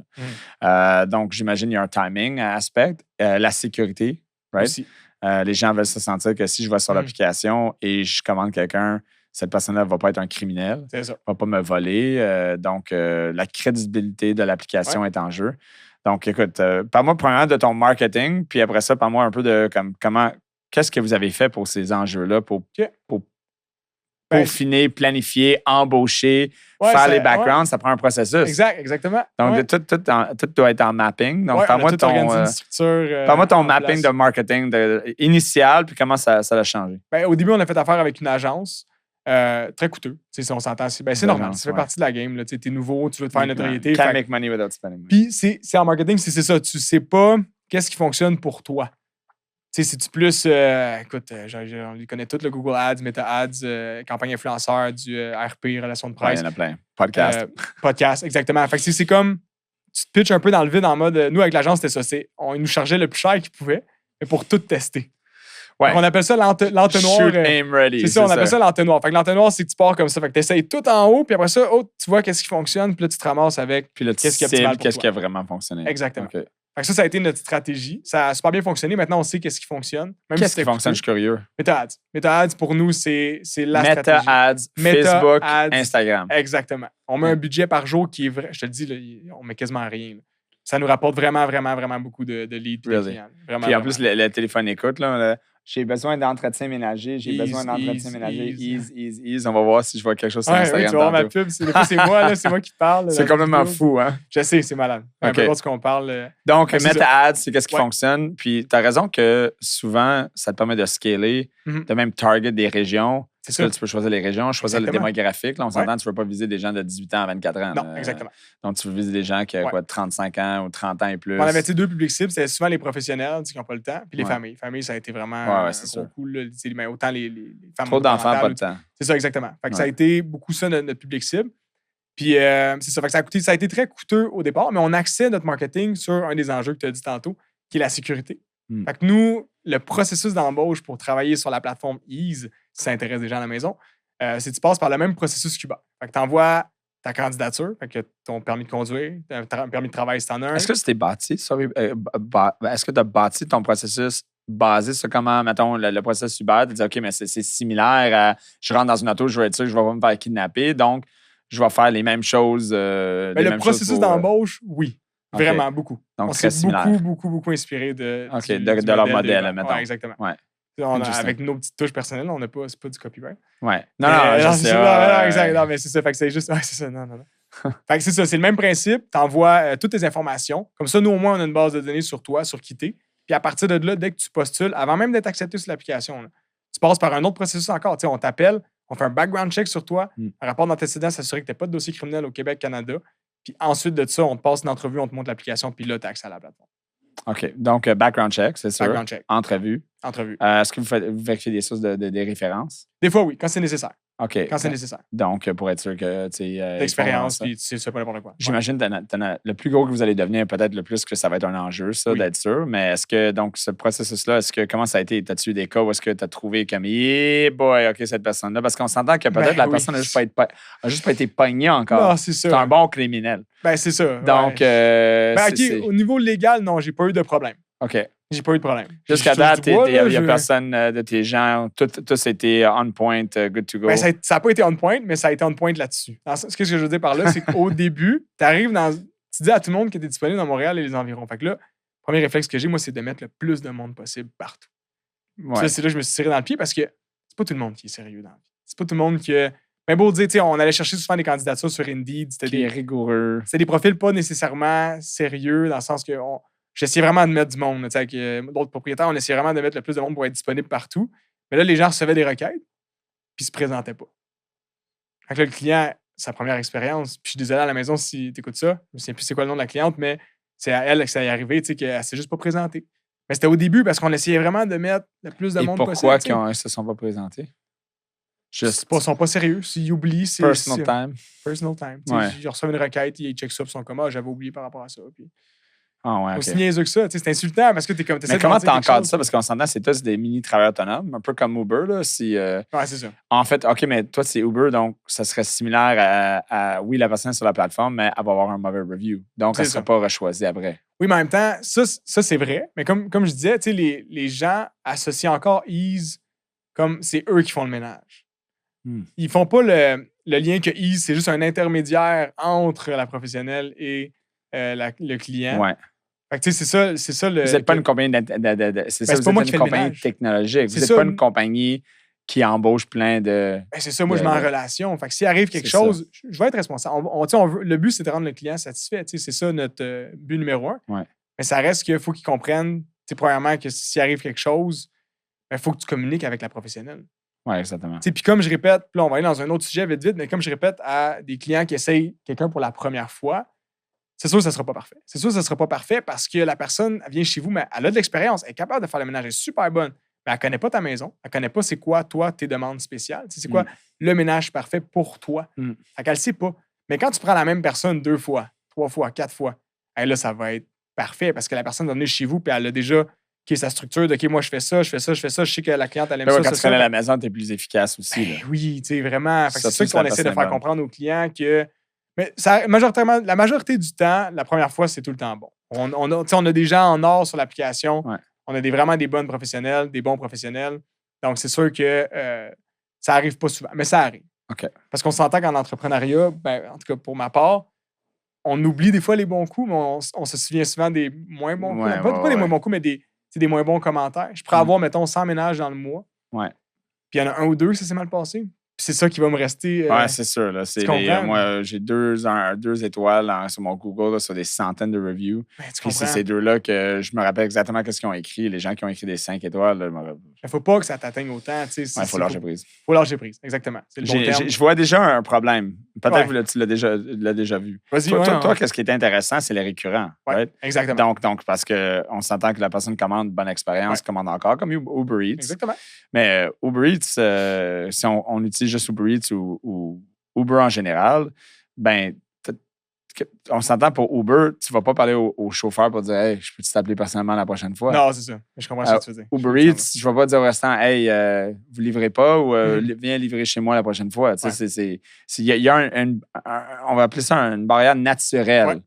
Là. Donc, j'imagine qu'il y a un timing aspect. La sécurité, right? Aussi. Les gens veulent se sentir que si je vais sur l'application et je commande quelqu'un, cette personne-là ne va pas être un criminel, ne va pas me voler. Donc, la crédibilité de l'application est en jeu. Donc, écoute, parle-moi premièrement de ton marketing, puis après ça, parle-moi un peu de qu'est-ce que vous avez fait pour ces enjeux-là, pour peaufiner, planifier, embaucher, faire les backgrounds, ça prend un processus. Exactement. Donc, tout doit être en mapping. Donc, parle-moi de ton mapping de marketing initial, puis comment ça a changé. Au début, on a fait affaire avec une agence. Très coûteux. Si on s'entend, c'est normal. Ça fait partie de la game. Tu es nouveau, tu veux te faire une notoriété. Can't make money without spending money. Puis, c'est en marketing, c'est ça. Tu sais pas qu'est-ce qui fonctionne pour toi. c'est-tu plus, écoute, on les connaît tous, le Google Ads, Meta Ads, campagne influenceur, du RP, relation de Ouais, il presse, y en a plein. Podcast. podcast, exactement. Fait que c'est comme, tu te pitches un peu dans le vide en mode, nous, avec l'agence, c'était ça. Ils nous chargeaient le plus cher qu'ils pouvaient, mais pour tout tester. Ouais. Donc, on appelle ça l'entonnoir. Shoot, aim, ready. C'est ça, on appelle ça l'entonnoir. Fait que l'entonnoir, c'est que tu pars comme ça. Fait que tu essayes tout en haut, puis après ça, tu vois qu'est-ce qui fonctionne, puis là, tu te ramasses avec puis là, tu qu'est-ce qui est optimal pour qu'est-ce toi. qui a vraiment fonctionné. Exactement. Okay. Fait que ça a été notre stratégie. Ça a super bien fonctionné. Maintenant, on sait qu'est-ce qui fonctionne. Qu'est-ce qui fonctionne? Je suis curieux. Meta Ads. Meta Ads, pour nous, c'est la Meta stratégie. Ads, Meta Facebook, Ads, Instagram. Exactement. On met un budget par jour qui est vrai. Je te le dis, là, on met quasiment rien. Là. Ça nous rapporte vraiment, vraiment, vraiment beaucoup de leads et de clients. Vraiment, puis en plus, le téléphone écoute, là, j'ai besoin d'entretien ménager. J'ai besoin d'entretien ménager. Ease. On va voir si je vois quelque chose sur Instagram. Oui, tu vas voir ma pub. Des fois, c'est moi, là, c'est moi qui te parle. C'est complètement fou, hein? Je sais, c'est malade. Okay. Peu importe ce qu'on parle. Donc, Meta Ads, c'est qu'est-ce qui fonctionne. Puis, tu as raison que souvent, ça te permet de scaler, de même target des régions. C'est ça. Là, tu peux choisir les régions, choisir le démographique. Là, on s'entend, tu ne veux pas viser des gens de 18 ans à 24 ans. Non, exactement. Donc, tu veux viser des gens qui ont 35 ans ou 30 ans et plus. On avait deux publics cibles. C'était souvent les professionnels qui n'ont pas le temps, puis les familles. Les familles, ça a été vraiment cool. Mais autant les femmes. Trop d'enfants, pas de temps. C'est ça, exactement. Fait que ça a été beaucoup ça, notre public cible. Puis, c'est ça. Fait que ça a été très coûteux au départ, mais on axait notre marketing sur un des enjeux que tu as dit tantôt, qui est la sécurité. Fait que nous, le processus d'embauche pour travailler sur la plateforme Ease, si ça intéresse des gens à la maison, c'est que tu passes par le même processus qu'Uber. Fait que tu envoies ta candidature, fait que ton permis de conduire, ton permis de travail, si t'en as un. Est-ce que c'était bâti? Est-ce que tu as bâti ton processus basé sur comment, mettons, le processus Uber, tu dis, OK, mais c'est similaire à je rentre dans une auto, je vais être sûr que je vais pas me faire kidnapper, donc je vais faire les mêmes choses. Le processus d'embauche, oui. Okay. Vraiment, beaucoup. Donc, on s'est beaucoup inspiré de leur modèle, mettons. Ouais, exactement. Ouais. Avec nos petites touches personnelles, c'est pas du copyright. Ouais. Non, exact. Non, mais c'est ça. Fait que c'est juste. Ouais, c'est ça. Non. Fait que c'est ça. C'est le même principe. Tu envoies toutes tes informations. Comme ça, nous, au moins, on a une base de données sur toi, sur qui t'es. Puis à partir de là, dès que tu postules, avant même d'être accepté sur l'application, là, tu passes par un autre processus encore. Tu sais, on t'appelle, on fait un background check sur toi, un rapport d'antécédent, s'assurer que tu n'as pas de dossier criminel au Québec, Canada. Puis ensuite de ça, on te passe une entrevue, on te montre l'application, puis là, tu as accès à la plateforme. OK. Donc, background check, c'est sûr. Background check. Entrevue. Est-ce que vous vérifiez des sources des références? Des fois, oui, quand c'est nécessaire. OK. Quand c'est nécessaire. Donc, pour être sûr que tu sais. L'expérience, puis tu sais pas n'importe quoi. J'imagine que le plus gros que vous allez devenir, peut-être le plus que ça va être un enjeu, ça, d'être sûr. Mais est-ce que, donc, ce processus-là, comment ça a été? As-tu eu des cas où est-ce que tu as trouvé comme, boy, OK, cette personne-là? Parce qu'on s'entend que peut-être la personne n'a juste pas été pognée encore. Non, c'est ça. C'est un bon criminel. Ben, c'est ça. Donc, OK, au niveau légal, non, j'ai pas eu de problème. OK. J'ai pas eu de problème. Jusqu'à date, il n'y a personne de tes gens. Tous étaient on point, good to go. Ben, ça n'a pas été on point, mais ça a été on point là-dessus. Ce que je veux dire par là, c'est qu'au début, tu dis à tout le monde que tu es disponible dans Montréal et les environs. Fait que là, le premier réflexe que j'ai, moi, c'est de mettre le plus de monde possible partout. Ouais. C'est là que je me suis tiré dans le pied parce que c'est pas tout le monde qui est sérieux dans la vie. C'est pas tout le monde qui. Mais beau dire, on allait chercher souvent des candidatures sur Indeed. C'était des rigoureux. C'était des profils pas nécessairement sérieux dans le sens que. J'essayais vraiment de mettre du monde. Avec d'autres propriétaires, on essayait vraiment de mettre le plus de monde pour être disponible partout. Mais là, les gens recevaient des requêtes, puis ils se présentaient pas. Fait que là, le client, sa première expérience, puis je suis désolé à la maison si tu écoutes ça, je ne sais plus c'est quoi le nom de la cliente, mais c'est à elle que ça est arrivé, qu'elle s'est juste pas présentée. Mais c'était au début parce qu'on essayait vraiment de mettre le plus de monde possible. Et pourquoi ils ne se sont pas présentés? Ils ne sont pas sérieux. S'ils oublient, c'est. Personal time. Personal time. Ouais. Ils reçoivent une requête, ils checkent ça, ils sont comme, j'avais oublié par rapport à ça. Puis... Ah ouais, aussi niaiseux que ça. C'est insultant parce que t'es comme. Mais comment t'encadres ça? Parce qu'on s'entend, c'est tous des mini-travailleurs autonomes, un peu comme Uber. Là, ouais, c'est ça. En fait, OK, mais toi, c'est Uber, donc ça serait similaire à oui, la personne est sur la plateforme, mais elle va avoir un mauvais review. Donc, elle ne sera pas rechoisie après. Oui, mais en même temps, ça c'est vrai. Mais comme je disais, les gens associent encore Ease comme c'est eux qui font le ménage. Ils font pas le lien que Ease, c'est juste un intermédiaire entre la professionnelle et le client. Ouais. Fait que, c'est ça le. Vous n'êtes pas une compagnie une compagnie technologique. Vous n'êtes pas une compagnie qui embauche plein de. Ben, c'est ça, moi, je mets en relation. Fait que s'il arrive quelque chose, je vais être responsable. Le but, c'est de rendre le client satisfait. C'est ça notre but numéro 1. Ouais. Mais ça reste qu'il faut qu'ils comprennent, premièrement, que s'il arrive quelque chose, il faut que tu communiques avec la professionnelle. Oui, exactement. Puis comme je répète, là, on va aller dans un autre sujet vite, mais comme je répète à des clients qui essayent quelqu'un pour la première fois, c'est sûr que ça ne sera pas parfait. C'est sûr que ça ne sera pas parfait parce que la personne elle vient chez vous, mais elle a de l'expérience, elle est capable de faire le ménage, elle est super bonne, mais elle ne connaît pas ta maison, elle ne connaît pas c'est quoi, toi, tes demandes spéciales, c'est quoi le ménage parfait pour toi. Fait qu'elle ne sait pas. Mais quand tu prends la même personne 2 fois, 3 fois, 4 fois, là, ça va être parfait parce que la personne va venir chez vous et elle a déjà sa structure de OK, moi, je fais ça, je sais que la cliente, elle aime ça. Quand tu connais la maison, tu es plus efficace aussi. Ben, oui, tu sais, vraiment. C'est ça qu'on essaie de faire comprendre aux clients que. Mais la majorité du temps, la première fois, c'est tout le temps bon. On a des gens en or sur l'application. Ouais. On a vraiment des bonnes professionnels, des bons professionnels. Donc, c'est sûr que ça n'arrive pas souvent, mais ça arrive. OK. Parce qu'on s'entend qu'en entrepreneuriat, en tout cas pour ma part, on oublie des fois les bons coups, mais on se souvient souvent des moins bons coups. Pas des moins bons coups, mais des moins bons commentaires. Je pourrais avoir, mettons, 100 ménages dans le mois. Ouais. Puis il y en a un ou deux, ça s'est mal passé. Puis c'est ça qui va me rester. Ouais, c'est sûr. Là, moi, j'ai 2 étoiles sur mon Google là, sur des centaines de reviews. Puis c'est ces 2-là que je me rappelle exactement ce qu'ils ont écrit. Les gens qui ont écrit des 5 étoiles. Il ne faut pas que ça t'atteigne autant. Il faut lâcher prise. Il faut lâcher prise, exactement. C'est le bon terme. Je vois déjà un problème. Peut-être que tu l'as déjà vu. Vas-y, toi, ce qui est intéressant, c'est les récurrents. Ouais, right? Exactement. Donc, parce qu'on s'entend que la personne commande bonne expérience, commande encore, comme Uber Eats. Exactement. Mais Uber Eats, si on utilise juste Uber Eats ou Uber en général, ben on s'entend pour Uber, tu ne vas pas parler au chauffeur pour dire hey, je peux t'appeler personnellement la prochaine fois. Non, c'est ça. Je comprends ce que tu veux dire. Uber Eats, je ne vais pas dire au restaurant hey, vous ne livrez pas ou viens livrer chez moi la prochaine fois. Il y a on va appeler ça une barrière naturelle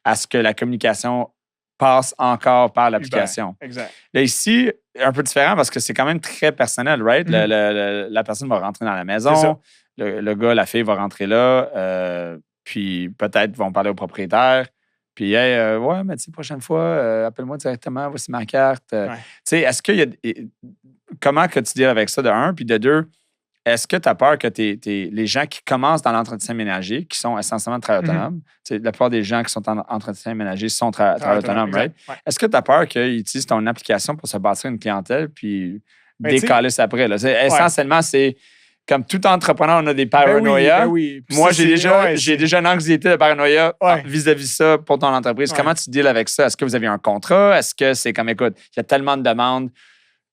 à ce que la communication passe encore par l'application. Exact. Là, ici, un peu différent parce que c'est quand même très personnel, right? La personne va rentrer dans la maison, le gars, la fille va rentrer là, puis peut-être vont parler au propriétaire, puis hey, ouais, mais tu sais, prochaine fois, appelle-moi directement, voici ma carte. Tu sais, est-ce qu'il y a. Comment que tu deals avec ça de un, puis de deux, est-ce que tu as peur que les gens qui commencent dans l'entretien ménager, qui sont essentiellement travailleurs autonomes, la plupart des gens qui sont en entretien ménager sont travailleurs autonomes, right? Ouais. Est-ce que tu as peur qu'ils utilisent ton application pour se bâtir une clientèle puis décaler ça après? Là? Essentiellement, c'est comme tout entrepreneur, on a des paranoïas. Oui. Moi, j'ai déjà une anxiété de paranoïa vis-à-vis ça pour ton entreprise. Comment tu deals avec ça? Est-ce que vous avez un contrat? Est-ce que c'est comme, écoute, il y a tellement de demandes,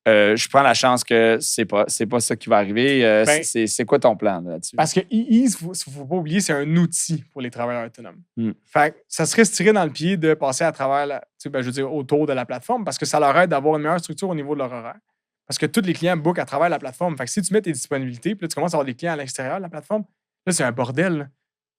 je prends la chance que c'est pas ça qui va arriver. C'est quoi ton plan là-dessus? Parce que Ease, il ne faut pas oublier, c'est un outil pour les travailleurs autonomes. Fait que ça serait se tirer dans le pied de passer à travers, autour de la plateforme parce que ça leur aide d'avoir une meilleure structure au niveau de leur horaire. Parce que tous les clients bookent à travers la plateforme. Fait que si tu mets tes disponibilités, puis là, tu commences à avoir des clients à l'extérieur de la plateforme, là, c'est un bordel là,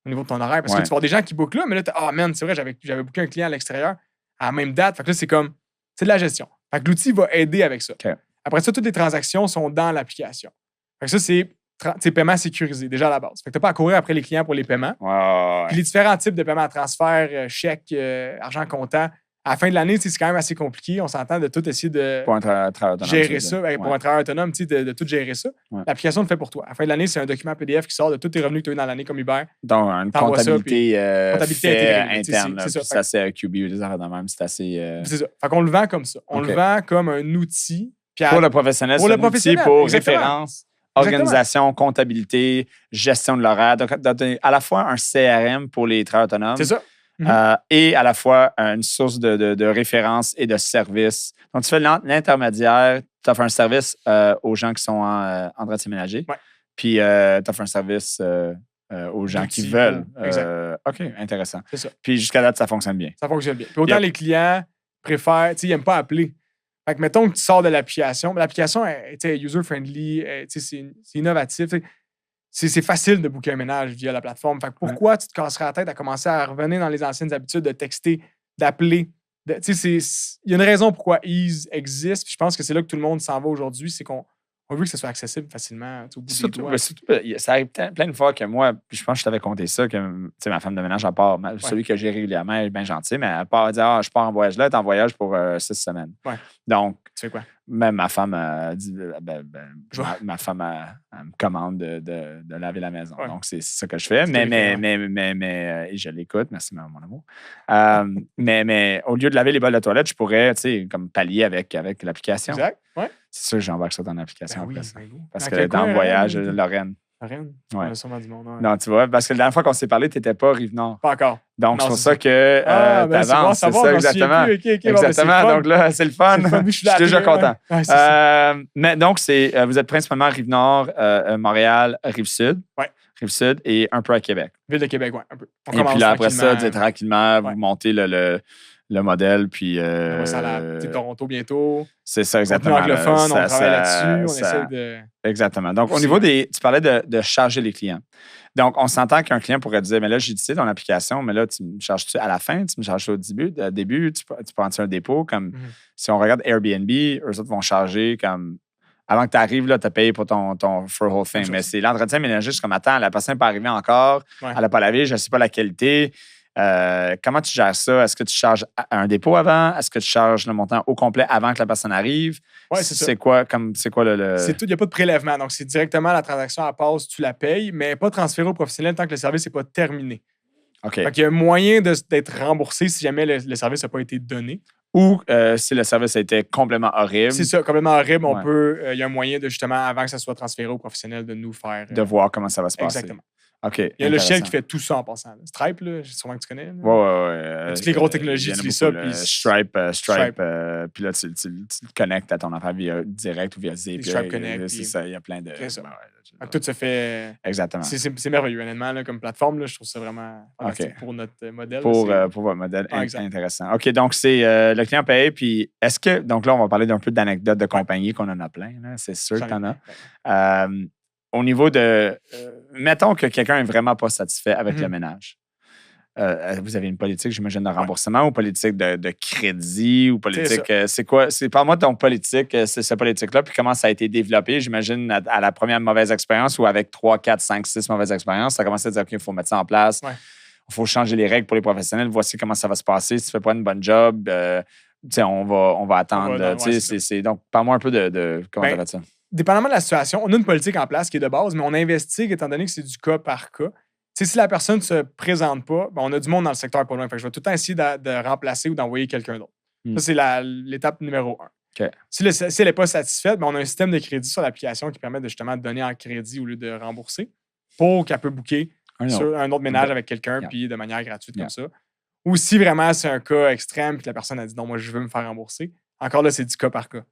au niveau de ton horaire. Parce que tu vas avoir des gens qui bookent là, mais là, man, c'est vrai, j'avais booké un client à l'extérieur à la même date. Fait que là, c'est de la gestion. Fait que l'outil va aider avec ça. Okay. Après ça, toutes les transactions sont dans l'application. Fait que ça, c'est paiement sécurisé, déjà à la base. Fait que tu n'as pas à courir après les clients pour les paiements. Puis les différents types de paiements à transfert, chèque, argent comptant, à la fin de l'année, c'est quand même assez compliqué. On s'entend de tout essayer de gérer ça. Pour un travailleur autonome, de tout gérer ça. Ouais. L'application le fait pour toi. À la fin de l'année, c'est un document PDF qui sort de tous tes revenus que tu as eu dans l'année comme Uber. Donc, une comptabilité, interne. C'est assez QB ou des affaires de même. C'est assez... C'est ça. Fait qu'on le vend comme ça. On le vend comme un outil. Pour le professionnel, c'est un outil pour référence, organisation, comptabilité, gestion de l'horaire. Donc, à la fois un CRM pour les travailleurs autonomes. C'est ça. Et à la fois une source de référence et de service. Donc, tu fais l'intermédiaire, tu offres un service aux gens qui sont en entretien ménager, puis tu offres un service aux gens qui veulent. OK, intéressant. C'est ça. Puis jusqu'à date, ça fonctionne bien. Ça fonctionne bien. Puis autant les clients préfèrent, ils n'aiment pas appeler. Fait que mettons que tu sors de l'application, l'application est user-friendly, c'est innovatif. C'est facile de booker un ménage via la plateforme. Fait que pourquoi tu te casserais la tête à commencer à revenir dans les anciennes habitudes de texter, d'appeler? Il y a une raison pourquoi Ease existe. Puis je pense que c'est là que tout le monde s'en va aujourd'hui. C'est qu'on veut que ce soit accessible facilement au bout des doigts. Ça arrive plein de fois que moi, puis je pense que je t'avais compté ça, que ma femme de ménage, elle part, celui que j'ai régulièrement, elle est bien gentil, mais elle part dire je pars en voyage là, elle est en voyage pour 6 semaines. Ouais. Donc, tu fais quoi? Même ma femme dit ma femme elle me commande de laver la maison. Ouais. Donc, c'est ça que je fais. Mais et je l'écoute. Merci, mon amour. mais au lieu de laver les bols de toilette, je pourrais comme pallier avec l'application. Exact. Ouais. C'est sûr que j'embarque ça dans l'application après ça. Parce que dans dans le voyage, Lorraine. Lorraine? Ouais. On a sûrement du monde. Ouais. Non, tu vois, parce que la dernière fois qu'on s'est parlé, tu n'étais pas Rive-Nord. Pas encore. Donc, Non, c'est pour c'est ça ça. que Ben, c'est bon à t'avances. C'est savoir, ça, je m'en souviens exactement. plus. OK, bon, ben, c'est le Exactement. fun. Donc là, c'est le fun. C'est le fun. Je suis déjà appris, content. Ouais, c'est ça. Mais donc, vous êtes principalement Rive-Nord, Montréal, Rive-Sud. Ouais. Rive-Sud et un peu à Québec. Ville de Québec, ouais, un peu. On Et commence puis là, après ça, tranquillement, Ouais. vous montez le modèle. Puis. On va ça à Toronto bientôt. C'est ça, Contenu exactement. anglophone, on travaille là-dessus. On essaie de. Exactement. Donc, au niveau tu parlais de charger les clients. Donc, on s'entend qu'un client pourrait dire, mais là, j'ai utilisé ton application, mais là, tu me charges-tu à la fin, tu me charges-tu au début, tu prends-tu un dépôt? Comme si on regarde Airbnb, eux autres vont charger comme avant que tu arrives, tu as payé pour ton for whole thing. Mais c'est l'entretien ménager, c'est comme attends, la personne n'est pas arrivée encore, elle n'a pas lavé, je ne sais pas la qualité. Comment tu gères ça? Est-ce que tu charges un dépôt avant? Est-ce que tu charges le montant au complet avant que la personne arrive? Oui, c'est ça. C'est quoi le. C'est tout, il n'y a pas de prélèvement. Donc, c'est directement la transaction à passe, tu la payes, mais pas transférée au professionnel tant que le service n'est pas terminé. OK. Donc, il y a moyen d'être remboursé si jamais le service n'a pas été donné. Ou si le service a été complètement horrible. C'est ça, complètement horrible. On peut. Il y a un moyen de justement, avant que ça soit transféré au professionnel, de nous faire. De voir comment ça va se passer. Exactement. OK. Il y a un logiciel qui fait tout ça en passant. Stripe, là, sûrement que tu connais. Oui. Toutes les grosses technologies utilisent ça. Puis Stripe. Puis là, tu le connectes à ton affaire via direct ou via Zip. Stripe Connect. C'est ça, il y a plein de. Tout se fait. Exactement. C'est merveilleux, honnêtement, là, comme plateforme. Là, je trouve ça vraiment pour notre modèle. Pour votre modèle, intéressant. OK, donc c'est le client paye. Puis est-ce que. Donc là, on va parler d'un peu d'anecdotes de compagnie qu'on en a plein. Là, c'est sûr que tu en as. Au niveau de. Mettons que quelqu'un n'est vraiment pas satisfait avec le ménage. Vous avez une politique, j'imagine, de remboursement ou politique de crédit ou politique. C'est quoi? Parle-moi de ton politique, cette politique-là, puis comment ça a été développé. J'imagine à la première mauvaise expérience ou avec 3, 4, 5, 6 mauvaises expériences, ça a commencé à dire OK, il faut mettre ça en place. Il faut changer les règles pour les professionnels. Voici comment ça va se passer. Si tu ne fais pas une bonne job, on va attendre. Donc, parle-moi un peu de comment tu as fait ça. Dépendamment de la situation, on a une politique en place qui est de base, mais on investigue étant donné que c'est du cas par cas. Si la personne ne se présente pas, on a du monde dans le secteur pas loin. Fait que je vais tout le temps essayer de remplacer ou d'envoyer quelqu'un d'autre. Ça, c'est l'étape numéro 1. Okay. Si elle n'est pas satisfaite, on a un système de crédit sur l'application qui permet de justement donner en crédit au lieu de rembourser pour qu'elle peut booker sur un autre ménage avec quelqu'un puis de manière gratuite comme ça. Ou si vraiment c'est un cas extrême et que la personne a dit non, moi je veux me faire rembourser, encore là, c'est du cas par cas.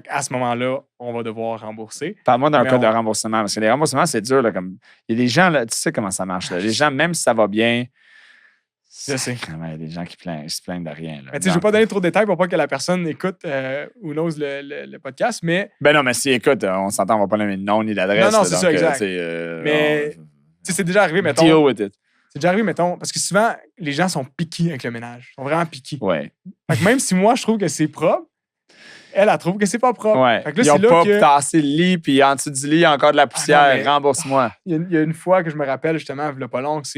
À ce moment-là, on va devoir rembourser. Parle-moi d'un cas de remboursement, parce que les remboursements, c'est dur. Là, comme... Il y a des gens, là, tu sais comment ça marche. Là. Les gens, même si ça va bien, je sais. Il y a des gens qui se plaignent de rien. Là. Je ne vais pas donner trop de détails pour pas que la personne écoute ou n'ose le podcast, mais... Ben non, mais si écoute, on s'entend, on va pas nommer de nom ni d'adresse. Non, c'est ça, exact. Mais c'est déjà arrivé, mettons... Deal with it. C'est déjà arrivé, mettons, parce que souvent, les gens sont piqués avec le ménage. Ils sont vraiment piqués. Ouais. Fait que même si moi, je trouve que c'est propre, elle trouve que c'est pas propre. Ouais. Fait que là, ils n'ont pas tassé le lit, puis en dessous du lit, il y a encore de la poussière. Rembourse-moi. Il y a une fois que je me rappelle, justement, il n'y a pas long, que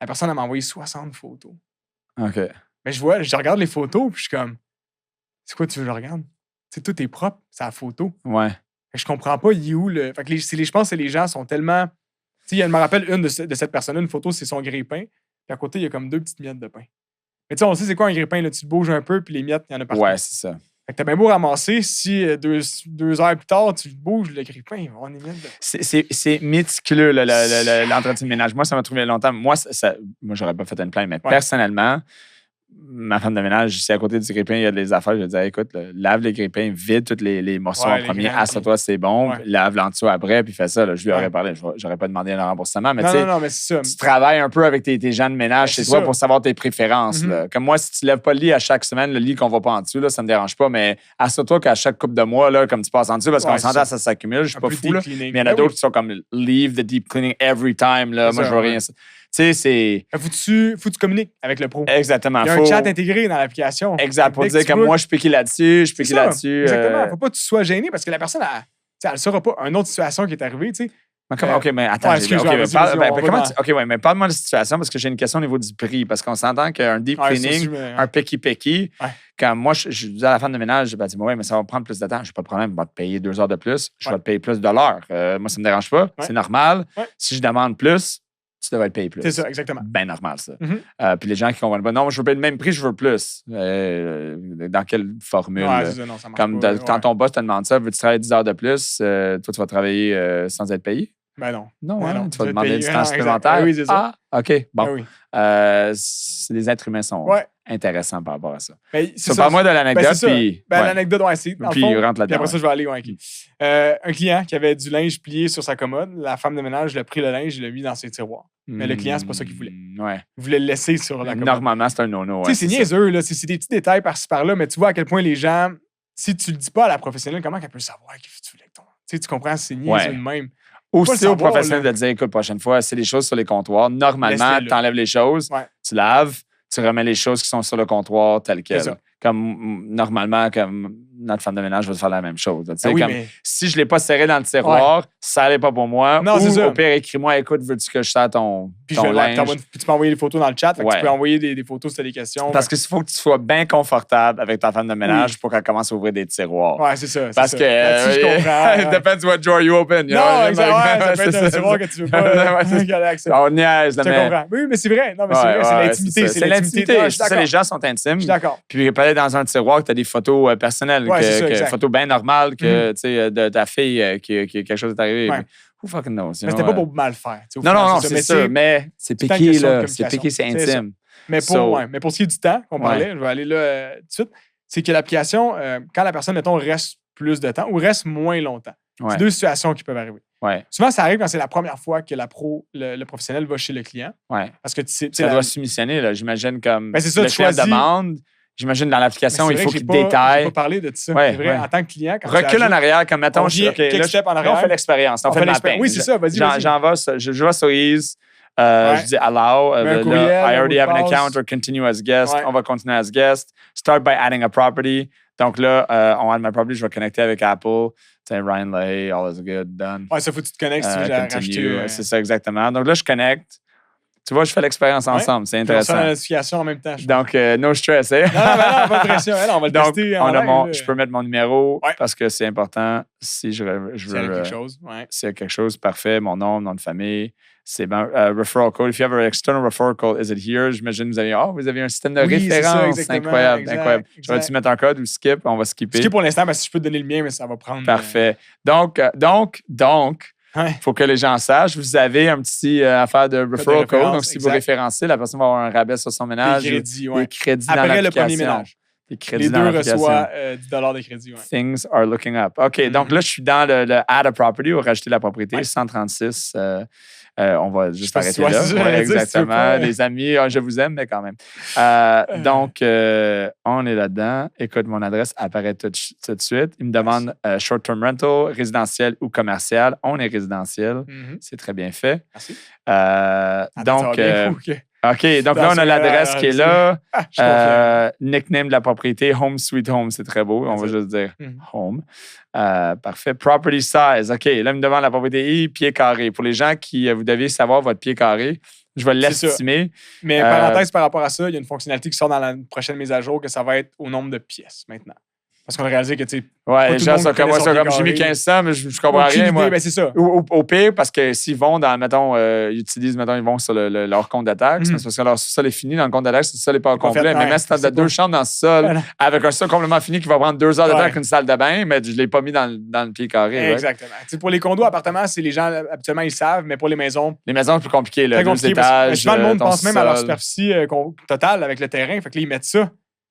la personne m'a envoyé 60 photos. OK. Mais je regarde les photos, puis je suis comme, c'est quoi tu veux que je regarde? Tout est propre, c'est la photo. Ouais. Fait que je comprends pas, il est où le. Fait que je pense que les gens sont tellement. Je me rappelle une de cette personne-là, une photo, c'est son grille-pain, puis à côté, il y a comme 2 petites miettes de pain. Mais on sait c'est quoi un grille-pain, là, tu le bouges un peu, puis les miettes, il y en a partout. Ouais, c'est ça. Fait que t'as bien beau ramasser, si 2 heures plus tard, tu bouges le grille-pain, il va y avoir des miettes de pain. C'est méticuleux, l'entretien de ménage. Moi, ça m'a trouvé longtemps. Moi, j'aurais pas fait une plainte, mais personnellement, ma femme de ménage, si à côté du grille-pain, il y a des affaires, je vais dire, écoute, lave les grille-pains, vide tous les morceaux en premier, assieds-toi, c'est bon, lave l'en dessous après, puis fais ça. Là, je lui aurais parlé, j'aurais pas demandé un remboursement, mais tu sais, tu travailles un peu avec tes gens de ménage chez toi pour savoir tes préférences. Là. Comme moi, si tu lèves pas le lit à chaque semaine, le lit qu'on va pas en dessous, là, ça me dérange pas, mais assure-toi qu'à chaque couple de mois, là, comme tu passes en dessous, parce qu'on s'entend, ça s'accumule, je suis pas fou, là, mais il y en a d'autres qui sont comme leave the deep cleaning every time. Là. Moi, je veux rien. Tu sais, c'est. Faut que tu communiques avec le pro. Exactement. Il y a un chat intégré dans l'application. Exact. Pour dire comme moi, je suis piqué là-dessus, je suis piqué là-dessus. Exactement. Faut pas que tu sois gêné parce que la personne, elle ne saura pas une autre situation qui est arrivée, tu sais. OK, mais attends. Mais parle-moi de la situation parce que j'ai une question au niveau du prix. Parce qu'on s'entend qu'un deep cleaning, un pecky, quand moi, je dis à la femme de ménage, je dis, ouais, mais ça va prendre plus de temps. J'ai pas de problème, je vais te payer 2 heures de plus. Je vais te payer plus de l'heure. Moi, ça me dérange pas. C'est normal. Si je demande plus, tu devrais le payer plus. C'est ça, exactement. Bien normal, ça. Puis les gens qui comprennent pas, non, je veux payer le même prix, je veux plus. Dans quelle formule? Non, ça marche comme pas, quand ton boss te demande ça, veux-tu travailler 10 heures de plus? Toi, tu vas travailler sans être payé? Ben non. Non, Ben hein, non, tu vas te demander payer. du Ah temps non, exact. supplémentaire. Ah oui, c'est ça. Ah, OK, bon. Ah oui. Les êtres humains sont Ouais. intéressants par rapport à ça. Ben, c'est ça. Parle-moi de l'anecdote, Ben, c'est ça. puis... Ben, ouais. l'anecdote, ouais, c'est dans le Puis fond, rentre puis là-dedans. après ça, ouais. je vais aller, ouais, OK. Un client qui avait du linge plié sur sa commode, la femme de ménage l'a pris le linge, il l'a mis dans ses tiroirs. Mais le client, c'est pas ça qu'il voulait. Ouais. Il voulait le laisser sur la commode. Normalement, c'est un no-no. Tu sais, c'est niaiseux, là. C'est des petits détails par-ci par-là, mais tu vois à quel point les gens, si tu le dis pas à la professionnelle, comment qu'elle peut savoir que tu voulais que ton. Tu sais, tu comprends, c'est niaiseux de même. Aussi au savoir, professionnel là. de dire, écoute, prochaine fois, c'est les choses sur les comptoirs. Normalement, Laisse-les là. tu enlèves les choses, Ouais. tu laves, tu remets les choses qui sont sur le comptoir telles C'est quelles. ça. Comme normalement, comme notre femme de ménage va faire la même chose. Tu sais, Ah oui, comme, mais si je ne l'ai pas serré dans le tiroir, ça n'allait pas pour moi. Non, c'est ou ça. au pire, écris-moi, écoute, veux-tu que je serre ton puis je vais linge? puis tu peux envoyer des photos dans le chat. Fait que Ouais. tu peux envoyer des photos si tu as des questions. Parce qu'il faut que tu sois bien confortable avec ta femme de ménage pour qu'elle commence à ouvrir des tiroirs. Ouais, c'est ça. Parce que Là-dessus, je comprends. it depends what drawer you open. you know? Non, exactement. Ouais, ça peut C'est être un tiroir que tu veux pas. Ouais, c'est- qu'elle ait accès. On niaise, là, Je te mais... comprends. Oui, mais c'est vrai. Non, mais c'est Ouais, vrai. C'est ouais, l'intimité. C'est l'intimité. Ah, je suis C'est ça, d'accord. les gens sont Je intimes. suis d'accord. Puis peut-être dans un tiroir que tu as des photos personnelles, Ouais, c'est ça, exact. photos bien normales que, tu sais, de ta fille qui quelque chose est arrivé. Ouais. Who fucking knows? Mais c'était pas pour mal faire. tu sais, au Non, final, non, ça. c'est Mais sûr. Mais c'est tout le temps piqué, question de là. C'est communication. piqué, c'est C'est ça. intime. Mais pour ce qui est du temps qu'on Ouais. parlait, je vais aller là tout de suite, c'est que l'application, quand la personne, mettons, reste plus de temps ou reste moins longtemps, Ouais. c'est deux situations qui peuvent arriver. Ouais. Souvent, ça arrive quand c'est la première fois que le professionnel va chez le client. Ouais. Parce que tu sais, Ça doit soumissionner, là. J'imagine comme Ben, c'est ça, le tu client choisis- demande. J'imagine dans l'application, il faut qu'il J'ai détaille. pas parlé de ça. Ouais, c'est vrai, ouais. en tant que client, quand Recule tu en ajoutes- arrière, comme mettons, On vient quelques steps en là, arrière. on fait l'expérience. On fait le mapping. Oui, c'est ça, vas-y. J'en vais, je vais sur Ease. Ouais. Je dis allow. Mets un Là, courriel, I already un have mot an de passe. account or continue as guest. Ouais. On va continuer as guest. Start by adding a property. Donc là, on add my property. Je vais connecter avec Apple. Tu sais, Ryan Leahy, all is good, done. Ouais, ça faut que tu te connectes si tu veux Continue. rajouter. Ouais, c'est ça, exactement. Donc là, je connecte. Tu vois, je fais l'expérience ensemble. C'est On intéressant. la notification en même temps. je Donc, no stress, hein? Non, pas de pression. On va le Donc, tester. on en a live, je peux mettre mon numéro Ouais. parce que c'est important. Si je veux. s'il y a quelque chose. Ouais. S'il y a quelque chose, parfait. Mon nom de famille. C'est bien. Referral code. If you have an external referral code, is it here? J'imagine que vous avez un système de Oui, c'est ça, référence. exactement, Incroyable, exact, incroyable. Je exact. vais-tu mettre un code ou skip? On va skipper. Ce qui est pour l'instant, si je peux te donner le mien, mais ça va prendre. Parfait. Donc, Ouais. il faut que les gens sachent, vous avez un petit affaire de referral code. référence, Donc, si vous exact. référencez, la personne va avoir un rabais sur son ménage. Des crédits, ouais. Des crédits dans Après le premier l'application. ménage. Des crédits Les dans deux l'application. reçoivent 10 $ de crédit. Ouais. Things are looking up. OK, donc là, je suis dans le add a property ou rajouter la propriété, Ouais. 136. On va juste sais pas si arrêter tu là. vois, Ouais, si tu veux exactement. pas. Les amis, je vous aime, mais quand même. Donc, on est là-dedans. Écoute, mon adresse apparaît tout de suite. Il me demande short-term rental, résidentiel ou commercial. On est résidentiel. Mhm. C'est très bien fait. Merci. Donc, ça va bien, OK. OK, donc Dans là, on ce a l'adresse cas-là, qui est là. Je suis confiant. Nickname de la propriété, Home Sweet Home, c'est très beau. On va C'est ça. juste dire Mhm. Home. Parfait. Property size. OK, là, il me demande la propriété pied carré. Pour les gens qui, vous deviez savoir votre pied carré, je vais C'est ça. l'estimer. Mais parenthèse par rapport à ça, il y a une fonctionnalité qui sort dans la prochaine mise à jour que ça va être au nombre de pièces maintenant. Parce qu'on a réalisé que, tu sais, Ouais, tout les le gens monde sont comme moi, connaît son j'ai mis pied carré. 1500, mais je comprends aucune rien, idée, moi. ben, c'est ça. Au pire, parce que s'ils vont dans, mettons, ils utilisent, mettons, ils vont sur leur compte de taxe, Mhm. c'est parce que leur sol est fini dans le compte de taxe, le sol n'est pas Pas complet. fait, Mais ouais, même si tu as c'est deux pas- chambres dans le sol, Voilà. avec un sol complètement fini qui va prendre 2 heures de temps Ouais. avec une salle de bain, mais je ne l'ai pas mis dans le pied carré. right? Exactement. Tu sais, pour les condos, appartements, c'est les gens, habituellement, ils savent, mais pour les maisons, Les maisons, c'est plus compliqué. Là, très 2 compliqué. Parce que étages. souvent, le monde ton pense même à leur sol. superficie totale avec le terrain. Fait que là, ils mettent ça.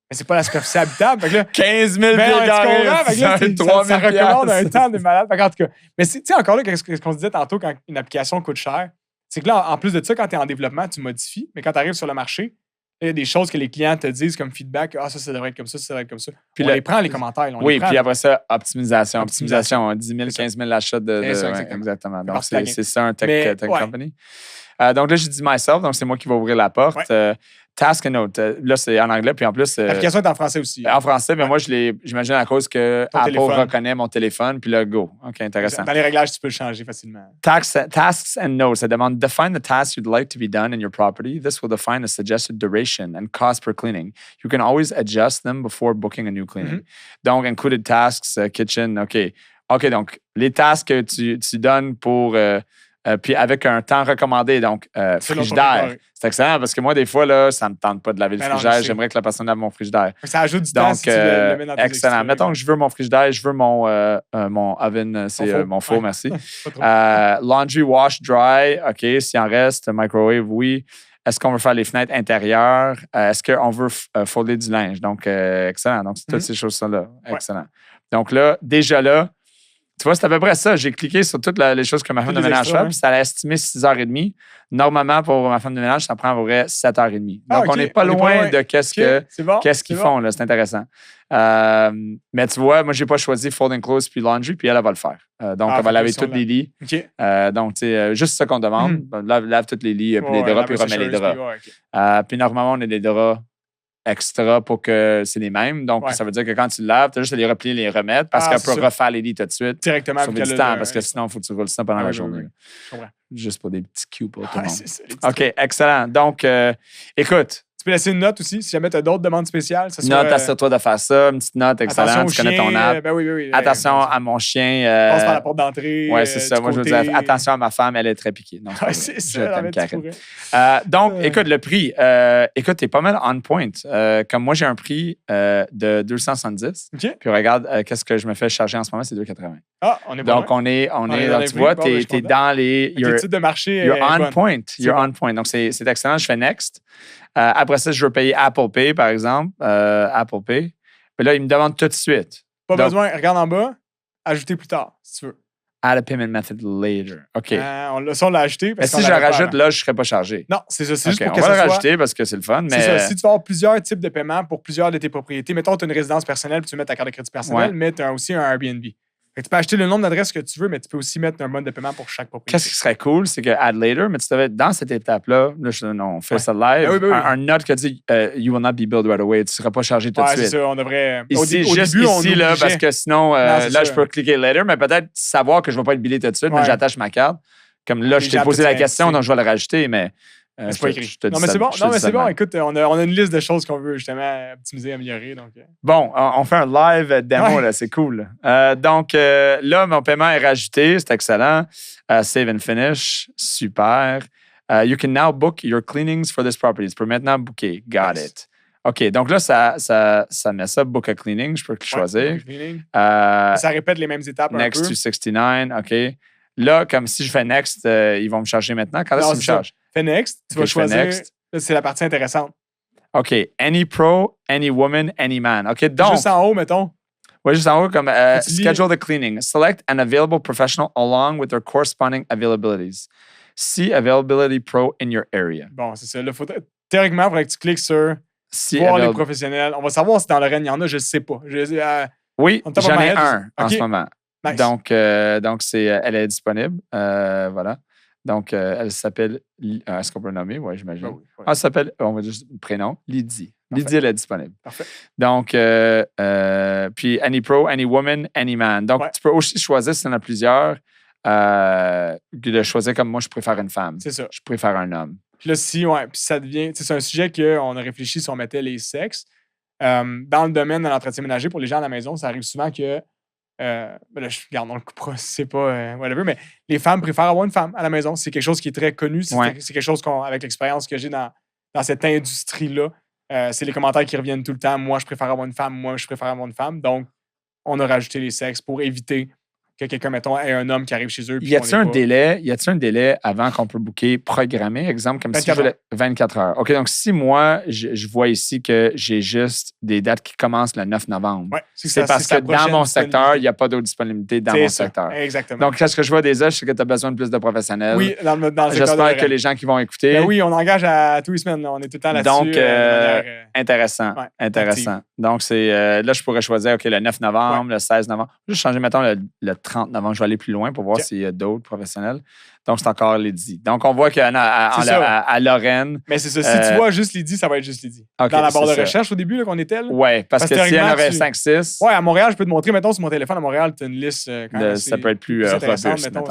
Mais c'est pas la superficie habitable. Fait que là, 15 000 ben, pieds tu carrés. comprends? Fait que là, c'est ça 3 000 recommande un piastres. temps de malade. Fait que, en tout cas, mais tu sais, encore là, ce qu'on se disait tantôt quand une application coûte cher, c'est que là, en plus de ça, quand tu es en développement, tu modifies. Mais quand tu arrives sur le marché, il y a des choses que les clients te disent comme feedback. Ah, ça devrait être comme ça devrait être comme ça. Puis On le- les prend, les commentaires. On Oui, les prend. puis après ça, optimisation. Optimisation. Optimisation, 10 000, 15 000 achats de. C'est ça, ouais, exactement. exactement. Donc, partie de la c'est ça un tech Mais, ouais. company. Donc là, j'ai dit myself, donc c'est moi qui vais ouvrir la porte. Ouais. Task and Note. Là, c'est en anglais, puis en plus. L'application est en français aussi. En français, mais moi, j'imagine à cause que Ton Apple téléphone. reconnaît mon téléphone, puis là, go. OK, intéressant. Dans les réglages, tu peux le changer facilement. Tasks and notes. Ça demande define the tasks you'd like to be done in your property. This will define a suggested duration and cost per cleaning. You can always adjust them before booking a new cleaning. Donc, included tasks, kitchen, OK. OK, donc, les tasks que tu donnes pour puis avec un temps recommandé, donc frigidaire. C'est excellent parce que moi, des fois, là, ça ne me tente pas de laver le frigidaire. J'aimerais que la personne lave mon frigidaire. Ça ajoute du temps si tu le mets dans tes excellent. extraits. Mettons que je veux mon frigidaire, je veux mon oven, c'est mon four, merci. Laundry, wash, dry, OK, s'il en reste, microwave, oui. Est-ce qu'on veut faire les fenêtres intérieures? Est-ce qu'on veut folder du linge? Donc, excellent. Donc, c'est toutes ces choses-là. Excellent. Donc là, déjà là, tu vois, c'est à peu près ça. J'ai cliqué sur toutes les choses que ma femme de ménage fait, puis ça a estimé 6h30. Normalement, pour ma femme de ménage, ça prend à peu près 7h30. Donc, on n'est pas loin de qu'est-ce qu'ils font. Là. C'est intéressant. Mais tu vois, moi, je n'ai pas choisi folding clothes puis laundry, puis elle va le faire. Donc, on va laver tous les lits. Donc, tu sais, juste ce qu'on demande. Lave tous les lits, puis les draps, puis remet les draps. Puis normalement, on a des draps extra pour que c'est les mêmes. Donc, ça veut dire que quand tu le laves, tu as juste à les replier, les remettre parce qu'elle peut refaire les lits tout de suite. Directement. Sauver du temps parce que sinon, il faut que tu roules ça pendant la journée. Juste pour des petits cues pour tout le monde. OK, excellent. Donc, écoute. Tu peux laisser une note aussi si jamais tu as d'autres demandes spéciales. Note, assure-toi de faire ça. Une petite note, excellent. Tu connais ton app. Attention à mon chien. Passe par la porte d'entrée. Oui, c'est ça. Moi, je veux dire, attention à ma femme, elle est très piquée. Donc, c'est ça. Donc, écoute, le prix. Écoute, t'es pas mal on point. Comme moi, j'ai un prix de 270. Puis regarde, qu'est-ce que je me fais charger en ce moment, c'est 280. Ah, on est bon. Donc, on est tu vois, t'es dans les. L'étude de marché. You're on point. You're on point. Donc, c'est excellent. Je fais next. Après ça, je veux payer Apple Pay, par exemple. Apple Pay. Puis là, il me demande tout de suite. Pas besoin. Regarde en bas. Ajouter plus tard, si tu veux. Add a payment method later. OK. On l'a ajouté. Mais si je le rajoute, là, je ne serai pas chargé. Non, c'est ça. C'est juste pour que ça soit... On va le rajouter parce que c'est le fun. Mais... C'est ça. Si tu veux avoir plusieurs types de paiements pour plusieurs de tes propriétés, mettons, tu as une résidence personnelle puis tu mets ta carte de crédit personnelle, mais tu as aussi un Airbnb. Fait que tu peux acheter le nombre d'adresses que tu veux, mais tu peux aussi mettre un mode de paiement pour chaque propriété. Qu'est-ce qui serait cool, c'est que add later, mais tu devais être dans cette étape-là. Là, on fait ça live. Un note qui dit You will not be billed right away. Tu ne seras pas chargé tout de suite. C'est ça, on devrait. Ici, juste début, ici, là, parce que sinon, là, je peux cliquer later, mais peut-être savoir que je ne vais pas être billé tout de suite, mais j'attache ma carte. Comme là, je t'ai posé la question, donc je vais le rajouter, mais. C'est pas écrit. Non, mais c'est bon. Non, mais c'est bon. Écoute, on a une liste de choses qu'on veut justement optimiser, améliorer. Donc... Bon, on fait un live démo, là. C'est cool. Donc, là, mon paiement est rajouté. C'est excellent. Save and finish. Super. You can now book your cleanings for this property. Tu peux maintenant booker. Got it. OK. Donc là, ça met ça, book a cleaning. Je peux choisir. Ça répète les mêmes étapes. Next to 69. OK. Là, comme si je fais next, ils vont me charger maintenant. Quand est-ce qu'ils me chargent? Fais next. Tu vas choisir. C'est la partie intéressante. OK. Any pro, any woman, any man. OK. Donc. Juste en haut, mettons. Oui, juste en haut, comme schedule the cleaning. Select an available professional along with their corresponding availabilities. See availability pro in your area. Bon, c'est ça. Là, théoriquement, il faudrait que tu cliques sur voir les professionnels. On va savoir si dans Lorraine, il y en a, je ne sais pas. Oui, j'en ai un en ce moment. Nice. Donc elle est disponible. Voilà. Donc, elle s'appelle. Est-ce qu'on peut le nommer? Oui, j'imagine. Oui. Elle s'appelle, on va dire le prénom, Lydie. Parfait. Lydie, elle est disponible. Parfait. Donc, puis any pro, any woman, any man. Donc, tu peux aussi choisir, si tu en as plusieurs, de choisir comme moi, je préfère une femme. C'est ça. Je préfère un homme. Puis là, puis ça devient. C'est un sujet qu'on a réfléchi si on mettait les sexes. Dans le domaine de l'entretien ménager, pour les gens à la maison, ça arrive souvent que. Là, on le coupera, c'est pas whatever, mais les femmes préfèrent avoir une femme à la maison. C'est quelque chose qui est très connu. C'est quelque chose avec l'expérience que j'ai dans cette industrie-là. C'est les commentaires qui reviennent tout le temps. Moi, je préfère avoir une femme. Moi, je préfère avoir une femme. Donc, on a rajouté les sexes pour éviter que quelqu'un, mettons, ait un homme qui arrive chez eux. Y a-t-il un délai avant qu'on peut booker programmé? Exemple, comme 24 si je voulais 24 heures. OK, donc si moi, je vois ici que j'ai juste des dates qui commencent le 9 novembre, c'est parce que dans mon secteur, il n'y a pas d'autre disponibilité dans mon secteur. Exactement. Donc, qu'est-ce que je vois des âges, c'est que tu as besoin de plus de professionnels. Oui, dans le secteur. J'espère que les gens qui vont écouter. Ben oui, on engage à tous les semaines. On est tout le temps là-dessus. Donc, intéressant. Intéressant. Donc, là, je pourrais choisir, OK, le 9 novembre, le 16 novembre. Je vais changer, mettons, le 30 novembre. Je vais aller plus loin pour voir s'il y a d'autres professionnels. Donc, c'est encore Lydie. Donc, on voit qu'à Lorraine. Mais c'est ça. Si tu vois juste Lydie, ça va être juste Lydie. Okay, dans la barre de recherche au début là, qu'on était là. Oui, parce que s'il y en aurait 5-6. Oui, à Montréal, je peux te montrer. Mettons, sur mon téléphone, à Montréal, tu as une liste. Ça peut être plus robuste.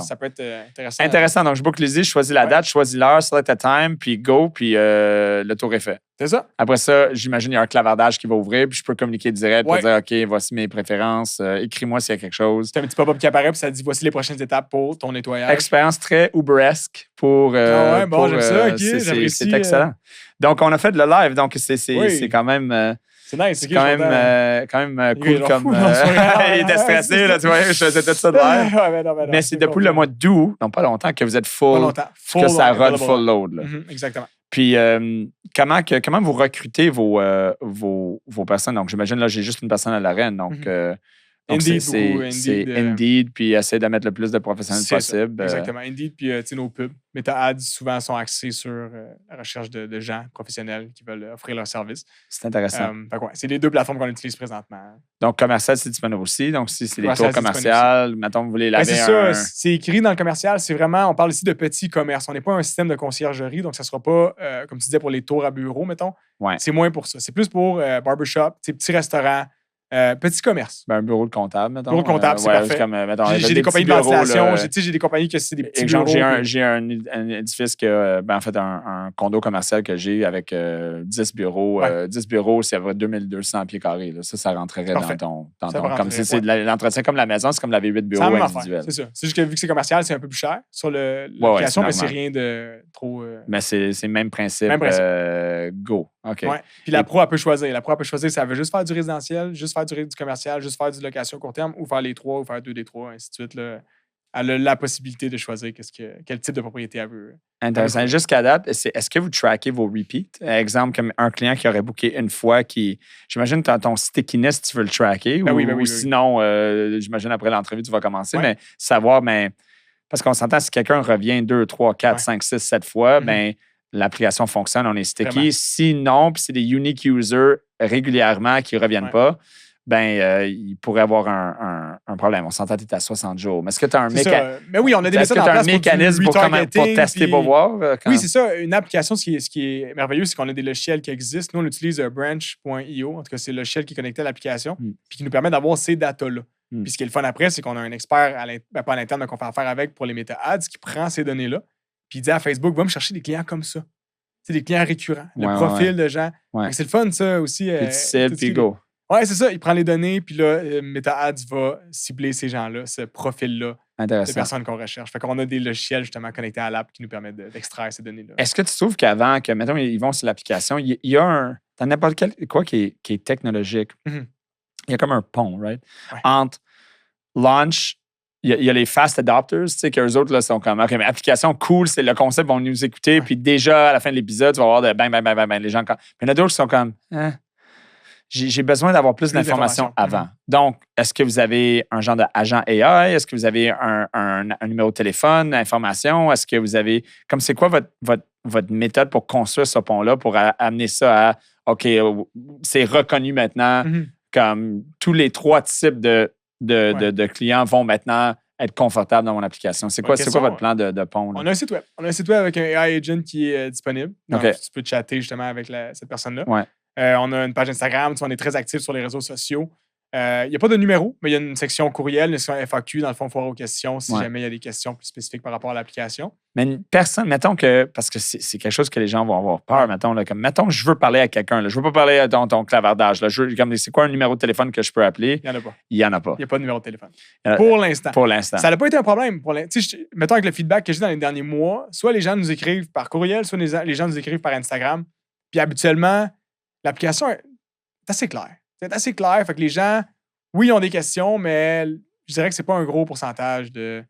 Ça peut être intéressant. Intéressant. Donc, je book Lydie, je choisis la date, je choisis l'heure, select a time, puis go, puis le tour est fait. C'est ça. Après ça, j'imagine il y a un clavardage qui va ouvrir, puis je peux communiquer direct pour dire OK, voici mes préférences, écris-moi s'il y a quelque chose. C'est un petit pop-up qui apparaît, puis ça dit voici les prochaines étapes pour ton nettoyage. Expérience très très Uberesque pour. Ah ouais, bon, pour, j'aime ça, ok, c'est j'apprécie. excellent. Donc, on a fait le live, donc c'est Oui. quand même. C'est nice, ok, quand je suis même, content. cool genre comme. fou, non, c'est vrai. Il était stressé, là, tu vois, je faisais tout ça de live. Ouais, mais non, Mais c'est depuis le mois d'août, non pas longtemps, que vous êtes Pas full, longtemps. que ça run available. full load. Là. Exactement. Puis, comment vous recrutez vos personnes? Donc, j'imagine, là, j'ai juste une personne à l'arène. Donc, Indeed, c'est beaucoup. Indeed, Indeed, puis essayer de mettre le plus de professionnels c'est ça, possible. exactement. Indeed, puis tu sais, nos pubs. Meta Ads, souvent, sont axés sur la recherche de gens professionnels qui veulent offrir leurs services. C'est intéressant. Fait que ouais, c'est les deux plateformes qu'on utilise présentement. Donc, commercial, c'est disponible aussi. Donc, si c'est des Commercial, tours c'est commerciales, mettons, vous voulez laver c'est ça, c'est écrit dans le commercial. C'est vraiment, on parle ici de petits commerces. On n'est pas un système de conciergerie, donc ça ne sera pas, comme tu disais, pour les tours à bureau, mettons. Ouais. C'est moins pour ça. C'est plus pour barbershop, petits restaurants, petits commerces. Ben, un bureau de comptable, mettons. Bureau de comptable, c'est parfait. Comme, mettons, J'ai des compagnies de bureaux, ventilation. là. J'ai des compagnies que c'est des petits Exemple, bureaux. j'ai un édifice que, en fait, un condo commercial que j'ai avec 10 bureaux. 10 bureaux, c'est à peu près 2200 pieds carrés. Là. Ça rentrerait Parfait. dans Ça ton. va Comme rentrer, c'est de l'entretien comme la maison, c'est comme la V8 bureaux individuels. C'est ça. C'est juste que vu que c'est commercial, c'est un peu plus cher sur l'application, mais c'est normal. rien de trop. Mais c'est le même principe. Même principe. Go. OK. Ouais. Puis la pro, elle peut choisir. La pro, elle peut choisir si elle veut juste faire du résidentiel, juste faire du commercial, juste faire du location court terme, ou faire les trois, ou faire 2 des 3, ainsi de suite. Là. Elle a la possibilité de choisir quel type de propriété elle veut. Intéressant. Jusqu'à date, est-ce que vous traquez vos repeats? Exemple, comme un client qui aurait booké une fois, j'imagine ton stickiness, tu veux le tracker. Oui. Sinon, j'imagine après l'entrevue, tu vas commencer, Ouais. mais savoir, parce qu'on s'entend, si quelqu'un revient 2, 3, 4, 5, 6, 7 fois, l'application fonctionne, on est sticky. Vraiment. Sinon, puis c'est des unique users régulièrement qui ne reviennent pas, il pourrait avoir un problème. On s'entend que tu es à 60 jours. Mais est-ce que tu as un mécanisme? Mais oui, on a des méthodes en place pour tester, pour voir? Oui, c'est ça. Une application, ce qui est merveilleux, c'est qu'on a des logiciels qui existent. Nous, on utilise branch.io. En tout cas, c'est le logiciel qui est connecté à l'application puis qui nous permet d'avoir ces datas-là. Puis ce qui est le fun après, c'est qu'on a un expert, pas à l'interne, mais qu'on fait affaire avec pour les Meta Ads qui prend ces données-là puis il dit à Facebook, va me chercher des clients comme ça. C'est des clients récurrents, le profil de gens. C'est le fun, ça aussi. Puis tu cibles, puis go. Ouais, c'est ça. Il prend les données, puis là, Meta Ads va cibler ces gens-là, ce profil-là de personnes qu'on recherche. Fait qu'on a des logiciels justement connectés à l'app qui nous permettent d'extraire ces données-là. Est-ce que tu trouves qu'avant, mettons, ils vont sur l'application, il y a dans n'importe quel quoi qui est technologique, il y a comme un pont, right? Ouais. Entre launch, il y a les fast adopters, tu sais, qu'eux autres là, sont comme, OK, mais application cool, c'est le concept, vont nous écouter, puis déjà, à la fin de l'épisode, tu vas avoir de bang, les gens. Mais il y en a d'autres qui sont comme, j'ai besoin d'avoir plus d'informations avant. Donc, est-ce que vous avez un genre d'agent AI? Est-ce que vous avez un numéro de téléphone, information? Est-ce que vous avez. Comme c'est quoi votre méthode pour construire ce pont-là, pour amener ça à OK, c'est reconnu maintenant, comme tous les 3 types de clients vont maintenant être confortables dans mon application. C'est quoi votre plan de pont? Là? On a un site web. On a un site web avec un AI agent qui est disponible. Donc, tu peux chatter justement avec cette personne-là. Ouais. On a une page Instagram, on est très actifs sur les réseaux sociaux. Il n'y a pas de numéro, mais il y a une section courriel, une section FAQ, dans le fond, foire aux questions, si jamais il y a des questions plus spécifiques par rapport à l'application. Mais une personne, mettons que, parce que c'est quelque chose que les gens vont avoir peur, mettons que je veux parler à quelqu'un, je ne veux pas parler à ton clavardage, c'est quoi un numéro de téléphone que je peux appeler? Il n'y en a pas. Il n'y en a pas. Il n'y a pas de numéro de téléphone. Pour l'instant. Ça n'a pas été un problème. Mettons avec le feedback que j'ai dans les derniers mois, soit les gens nous écrivent par courriel, soit les gens nous écrivent par Instagram. Puis habituellement, l'application est assez claire. C'est assez clair. Fait que les gens, oui, ils ont des questions, mais je dirais que c'est pas un gros pourcentage de.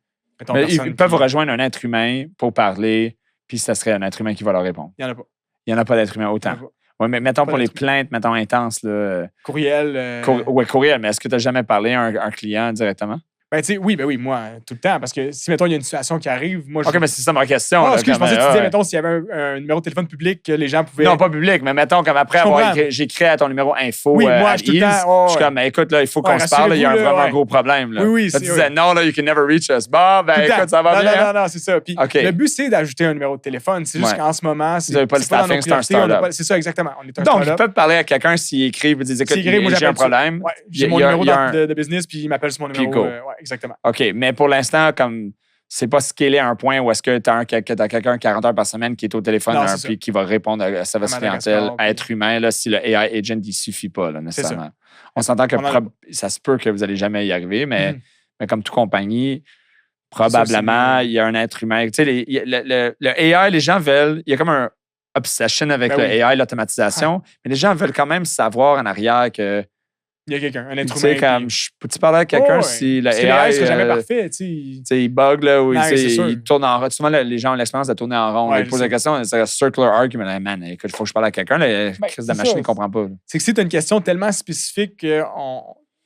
Mais ils peuvent rejoindre un être humain pour parler, puis ça serait un être humain qui va leur répondre. Il n'y en a pas. Il n'y en a pas d'être humain autant. Oui, mais mettons pour les plaintes, mettons intenses. Là, courriel. Courriel, mais est-ce que tu n'as jamais parlé à un client directement? Ben oui, moi, tout le temps. Parce que si, mettons, il y a une situation qui arrive, moi, OK, mais c'est ça ma question. Je pensais que tu disais, mettons, s'il y avait un numéro de téléphone public que les gens pouvaient. Non, pas public, mais mettons, comme après avoir j'ai créé à ton numéro info. Oui, moi, je suis comme, écoute, là, il faut qu'on se parle, il y a vraiment un gros problème. Là. Oui, tu disais, non, là, you can never reach us. Bon, ben, écoute, ça va bien. Non, c'est ça. Puis le but, c'est d'ajouter un numéro de téléphone. C'est juste qu'en ce moment, vous n'avez pas le staffing, c'est un startup. C'est ça, exactement. Donc, ils peuvent parler à quelqu'un s'il écrit, vous disent, écoute, j'ai un problème. J'ai mon numéro de business, puis il m'appelle sur mon numéro. Exactement. OK, mais pour l'instant, comme c'est pas scalé à un point où est-ce que tu as quelqu'un 40 heures par semaine qui est au téléphone puis qui va répondre à service clientèle, à être humain, là, si le AI agent, il suffit pas, là, nécessairement. On s'entend que ça se peut que vous n'allez jamais y arriver, mais comme toute compagnie, probablement, il y a un être humain. Tu sais, le AI, les gens veulent. Il y a comme un obsession avec le AI, l'automatisation, mais les gens veulent quand même savoir en arrière que. Il y a quelqu'un, un être Tu sais, humain. comme, peux-tu parler à quelqu'un si le Parce que AI. l'AI serait jamais parfait, tu sais, il bug, là, ou il tourne en rond. Souvent, les gens ont l'expérience de tourner en rond. Ouais, ils posent la question, c'est un circular argument. Man, écoute, il faut que je parle à quelqu'un. La crise de machine, il ne comprend pas. C'est que si tu as une question tellement spécifique que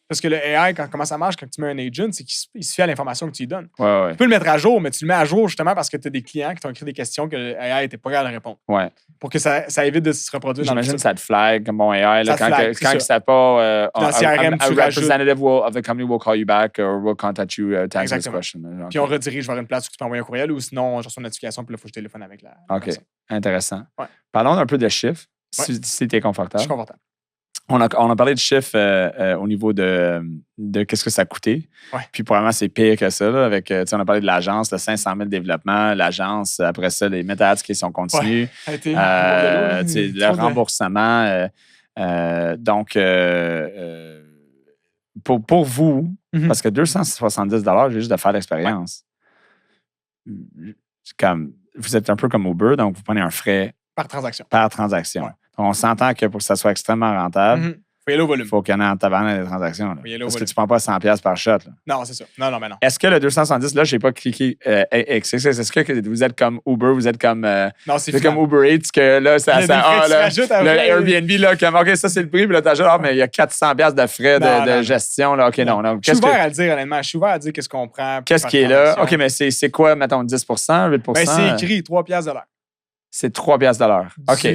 parce que le AI, comment ça marche quand tu mets un agent, c'est qu'il se fie à l'information que tu lui donnes. Ouais. Tu peux le mettre à jour, mais tu le mets à jour justement parce que tu as des clients qui t'ont écrit des questions que le AI n'était pas capable de répondre. Ouais. Pour que ça évite de se reproduire. J'imagine que ça te flag comme mon AI. Là, quand ça c'est pas dans CRM, a representative of the company will call you back or will contact you to answer this question. Puis on redirige vers une place où tu peux envoyer un courriel ou sinon, je reçois une notification puis là, il faut que je téléphone avec la OK. Intéressant. Ouais. Parlons un peu de chiffres, si tu es confortable. Je suis confortable. On a parlé de chiffres au niveau de qu'est-ce que ça a coûté. Ouais. Puis probablement, c'est pire que ça. Là, avec, on a parlé de l'agence, le 500 000 développement, l'agence, après ça, les méthodes qui sont continues. Ouais. Le remboursement. Donc, pour vous, parce que 270 j'ai juste de faire l'expérience. Comme, vous êtes un peu comme Uber, donc vous prenez un frais par transaction. Ouais. On s'entend que pour que ça soit extrêmement rentable, il faut y aller au volume. Il faut qu'il y en ait en tabarnak des transactions. Parce que tu ne prends pas 100$ par shot. Là. Non, c'est ça. Non, mais non. Est-ce que le 270, là, je n'ai pas cliqué. Est-ce que vous êtes comme Uber, vous êtes comme. Non, c'est comme Uber Eats, que là, le Airbnb, là, comme, OK, ça, c'est le prix, puis là, tu ajoutes, mais il y a 400$ de frais de gestion. Là. OK, non. Je suis ouvert à le dire, honnêtement. Je suis ouvert à dire qu'est-ce qu'on prend. Qu'est-ce qui est là? OK, mais c'est quoi, mettons, 10 8 ben, c'est écrit 3$ de l'heure. C'est 3$ de l'heure. OK.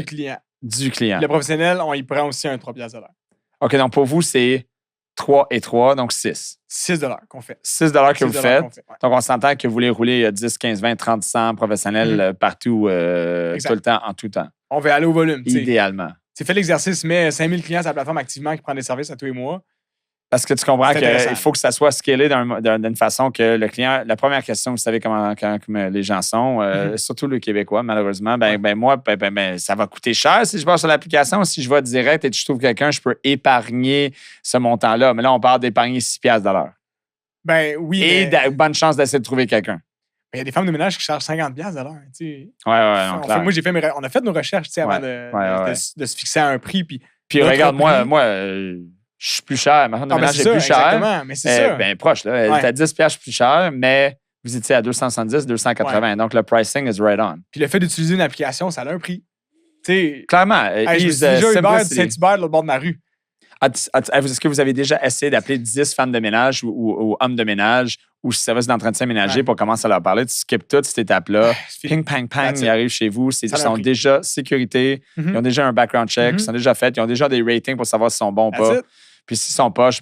Du client. Le professionnel, on y prend aussi un 3$ de l'heure. OK, donc pour vous, c'est 3 et 3, donc 6. 6$ qu'on fait. 6$ que vous faites. Donc, on s'entend que vous voulez rouler 10, 15, 20, 30, 100 professionnels partout, tout le temps, en tout temps. On veut aller au volume. Idéalement. Tu fais l'exercice, mets 5000 clients sur la plateforme activement qui prend des services à tous les mois. Parce que tu comprends qu'il faut que ça soit scalé d'une façon que le client, la première question, vous savez comment les gens sont, surtout le Québécois, malheureusement, moi, ça va coûter cher si je vais sur l'application. Si je vais direct et que je trouve quelqu'un, je peux épargner ce montant-là. Mais là, on parle d'épargner 6$ de l'heure. Ben oui. Et bonne chance d'essayer de trouver quelqu'un. Il y a des femmes de ménage qui chargent 50$ de l'heure. Oui. On a fait nos recherches avant de se fixer à un prix. Puis regarde, moi je suis plus cher. Ma femme de ménage est plus chère. Exactement, mais c'est ça. Bien proche, là. Elle est à 10$ plus cher, mais vous étiez à 270, 280. Ouais. Donc, le pricing is right on. Puis le fait d'utiliser une application, ça a un prix. T'sais, clairement. J'ai déjà Uber de Saint-Hubert de l'autre bord de ma rue. Est-ce que vous avez déjà essayé d'appeler 10 femmes de ménage ou hommes de ménage ou service d'entretien ménager pour commencer à leur parler? Tu skippes toute cette étape-là. Ping, pang, pang, ils arrivent chez vous. Ils sont déjà sécurité. Ils ont déjà un background check. Ils sont déjà faits. Ils ont déjà des ratings pour savoir s'ils sont bons ou pas. Puis s'ils sont poches,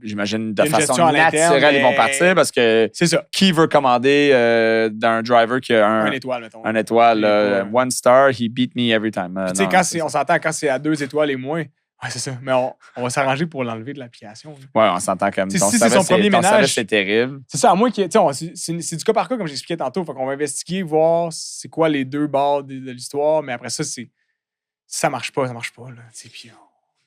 j'imagine de façon naturelle, ils vont partir parce que c'est ça. Qui veut commander d'un driver qui a un étoile, mettons. Un étoile, one star, he beat me every time. Tu sais, on s'entend quand c'est à 2 étoiles et moins. Oui, c'est ça. Mais on va s'arranger pour l'enlever de l'application. Oui, on s'entend comme si c'est son premier ménage, c'est terrible. C'est ça, à moins qu'il c'est du cas par cas, comme j'expliquais tantôt. Fait qu'on va investiguer, voir c'est quoi les deux bords de l'histoire. Mais après ça, si ça marche pas, ça marche pas. Là.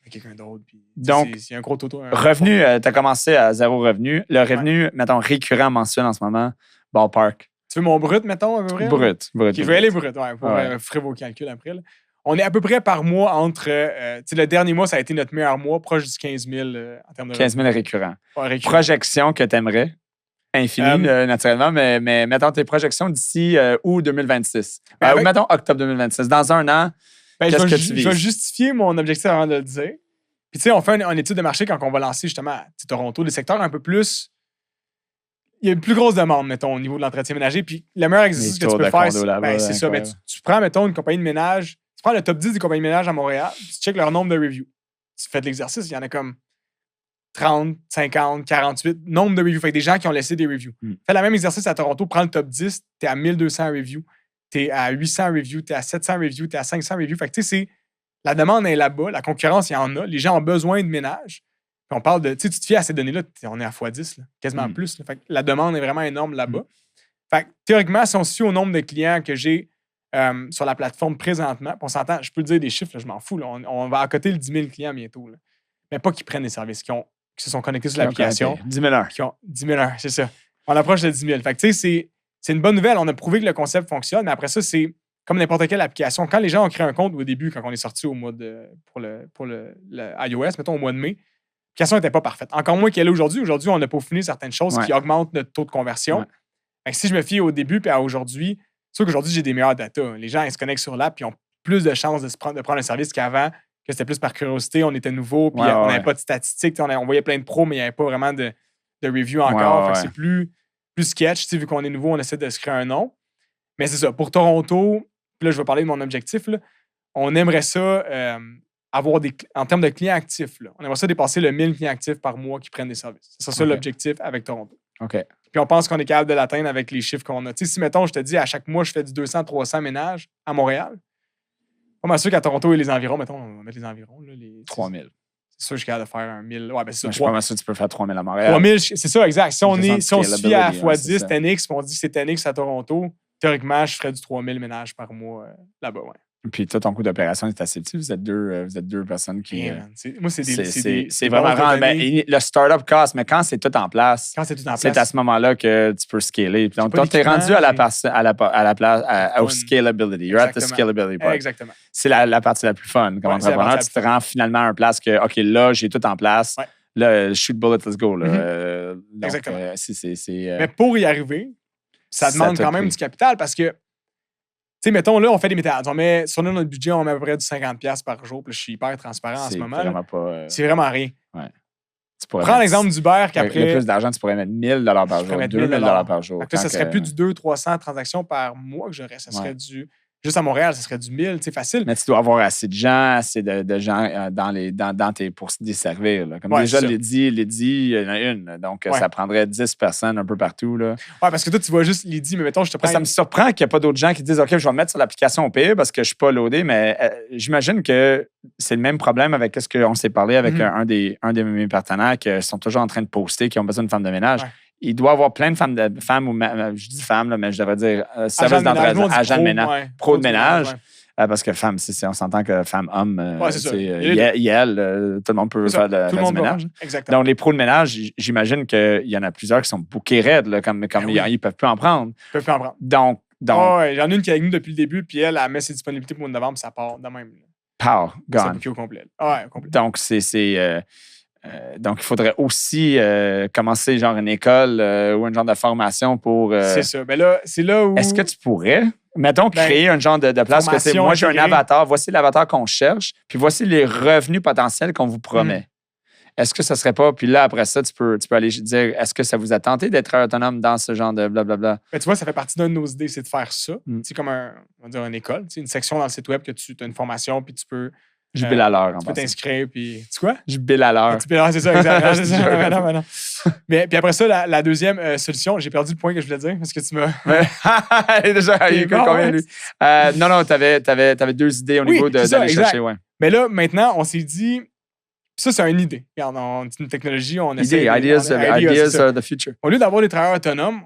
Puis quelqu'un d'autre. Donc, c'est un gros toto. Revenu, tu as commencé à 0 revenu. Le revenu, mettons, récurrent mensuel en ce moment, ballpark. Tu veux mon brut, mettons, à peu près? Brut. Je vais aller brut, pour faire vos calculs après. Là. On est à peu près par mois entre. Le dernier mois, ça a été notre meilleur mois, proche du 15 000 en termes de. 15 000 récurrent. Récurrent. Projection que tu aimerais? Infini, naturellement, mais mettons tes projections d'ici août 2026. Ou mettons octobre 2026. Dans un an. Qu'est-ce que tu vises? Je vais justifier mon objectif avant de le dire. Puis, tu sais, on fait une étude de marché quand on va lancer justement Toronto, des secteurs un peu plus. Il y a une plus grosse demande, mettons, au niveau de l'entretien ménager. Puis, le meilleur exercice que tu peux faire, c'est ça. Mais tu prends, mettons, une compagnie de ménage, tu prends le top 10 des compagnies de ménage à Montréal, puis tu checkes leur nombre de reviews. Tu fais de l'exercice, il y en a comme 30, 50, 48, nombre de reviews. Fait que des gens qui ont laissé des reviews. Fais le même exercice à Toronto, prends le top 10, t'es à 1200 reviews. T'es à 800 reviews, t'es à 700 reviews, t'es à 500 reviews. Fait que, tu sais, la demande est là-bas, la concurrence, il y en a. Les gens ont besoin de ménage. Puis on parle de, tu sais, tu te fies à ces données-là, on est à x10, là, quasiment plus. Là. Fait que la demande est vraiment énorme là-bas. Fait que, théoriquement, si on se fie au nombre de clients que j'ai sur la plateforme présentement, puis on s'entend, je peux te dire des chiffres, là, je m'en fous. Là, on va accoter le 10 000 clients bientôt. Là. Mais pas qu'ils prennent des services, qui se sont connectés sur l'application. 10 000 heures. 10 000 heures, c'est ça. On approche de 10 000. Fait que, tu sais, c'est une bonne nouvelle. On a prouvé que le concept fonctionne, mais après ça, c'est comme n'importe quelle application. Quand les gens ont créé un compte au début, quand on est sorti pour le iOS, mettons au mois de mai, l'application n'était pas parfaite. Encore moins qu'elle est aujourd'hui. Aujourd'hui, on a peaufiné certaines choses qui augmentent notre taux de conversion. Ouais. Fait que si je me fie au début puis à aujourd'hui, c'est sûr qu'aujourd'hui, j'ai des meilleures data. Les gens, ils se connectent sur l'app et ont plus de chances de prendre un service qu'avant, que c'était plus par curiosité. On était nouveau, puis on n'avait pas de statistiques. On voyait plein de pros, mais il n'y avait pas vraiment de review encore. Fait que c'est plus sketch. Vu qu'on est nouveau, on essaie de se créer un nom. Mais c'est ça. Pour Toronto, puis là, je vais parler de mon objectif. Là, on aimerait ça avoir en termes de clients actifs. Là, on aimerait ça dépasser le 1000 clients actifs par mois qui prennent des services. C'est ça l'objectif avec Toronto. OK. Puis on pense qu'on est capable de l'atteindre avec les chiffres qu'on a. Tu sais, si, mettons, je te dis, à chaque mois, je fais du 200-300 ménages à Montréal, pas mal sûr qu'à Toronto et les environs, mettons, on va mettre les environs. Là, 3000. C'est sûr que je suis capable de faire un 1000. Ouais, ben c'est ça. Je suis pas mal sûr que tu peux faire 3000 à Montréal. 3000, c'est ça, exact. Si on se fie à x10 ça. 10X, puis on dit que c'est 10X à Toronto, théoriquement, je ferais du 3000 ménages par mois là-bas, ouais. Puis toi, ton coût d'opération est assez petit. Vous êtes deux personnes qui. Moi, c'est vraiment le startup cost, mais quand c'est tout en place, c'est à ce moment-là que tu peux scaler. Puis donc, tu es rendu au scalability. You're at the scalability part. Exactement. C'est la partie la plus fun comme entrepreneur. Tu te rends finalement à un place que, OK, là, j'ai tout en place. Ouais. Là, shoot bullet, let's go. Là. Donc, exactement. Mais pour y arriver, ça demande quand même du capital parce que, tu sais, mettons, là, on fait des méthodes. Sur notre budget, on met à peu près du 50$ par jour. Puis je suis hyper transparent en ce moment. C'est vraiment rien. Ouais. Prends l'exemple d'Uber qu'après. Avec plus d'argent, tu pourrais mettre 1000$ par jour, 2000$ par jour. Donc là, ça serait plus du 200-300 transactions par mois que j'aurais. Ça serait juste à Montréal, ça serait du 1000, c'est facile. Mais tu dois avoir assez de gens, assez de gens pour se desservir. Là. Comme déjà, Lydie, il y en a une. Donc, ça prendrait 10 personnes un peu partout. Là. Ouais, parce que toi, tu vois juste Lydie, mais mettons, je te prends. Ça me surprend qu'il n'y ait pas d'autres gens qui disent OK, je vais me mettre sur l'application au pire parce que je ne suis pas loadé, mais j'imagine que c'est le même problème avec ce qu'on s'est parlé avec un de mes partenaires qui sont toujours en train de poster, qui ont besoin de femmes de ménage. Ouais. Il doit y avoir plein de femmes ou je dis femmes, là, mais je devrais dire service d'entretien, agent de ménage, pro de ménage. Parce que femme, on s'entend que femme-homme, tout le monde peut faire du ménage. Exactement. Donc, les pros de ménage, j'imagine qu'il y en a plusieurs qui sont bookés raides, là, comme ils ne peuvent plus en prendre. Ils ne peuvent plus en prendre. Donc j'en ai une qui est avec nous depuis le début, puis elle met ses disponibilités pour le mois de novembre, ça part de même. Power, gone. C'est booké au complet. Ouais, complet. Donc, donc, il faudrait aussi commencer genre une école ou un genre de formation pour... C'est ça. Ben là, c'est là où... Est-ce que tu pourrais, mettons, créer un genre de place que c'est moi, j'ai un avatar, voici l'avatar qu'on cherche, puis voici les revenus potentiels qu'on vous promet. Est-ce que ça serait pas... Puis là, après ça, tu peux aller dire, est-ce que ça vous a tenté d'être autonome dans ce genre de blablabla? Ben, tu vois, ça fait partie d'une de nos idées, c'est de faire ça. C'est comme on va dire une école, une section dans le site web que tu as une formation, puis tu peux... Je bille à l'heure, en Tu peux t'inscrire, puis... Tu quoi? Je bille à l'heure. C'est ça, exactement. Non. Mais puis après ça, la deuxième solution, j'ai perdu le point que je voulais dire, parce que tu m'as... Déjà, il y a combien, lui? Non, t'avais deux idées au niveau d'aller chercher, ouais. Mais là, maintenant, on s'est dit... Ça, c'est une idée. Regarde, c'est une technologie, on essaie... Ideas are the future. Au lieu d'avoir des travailleurs autonomes,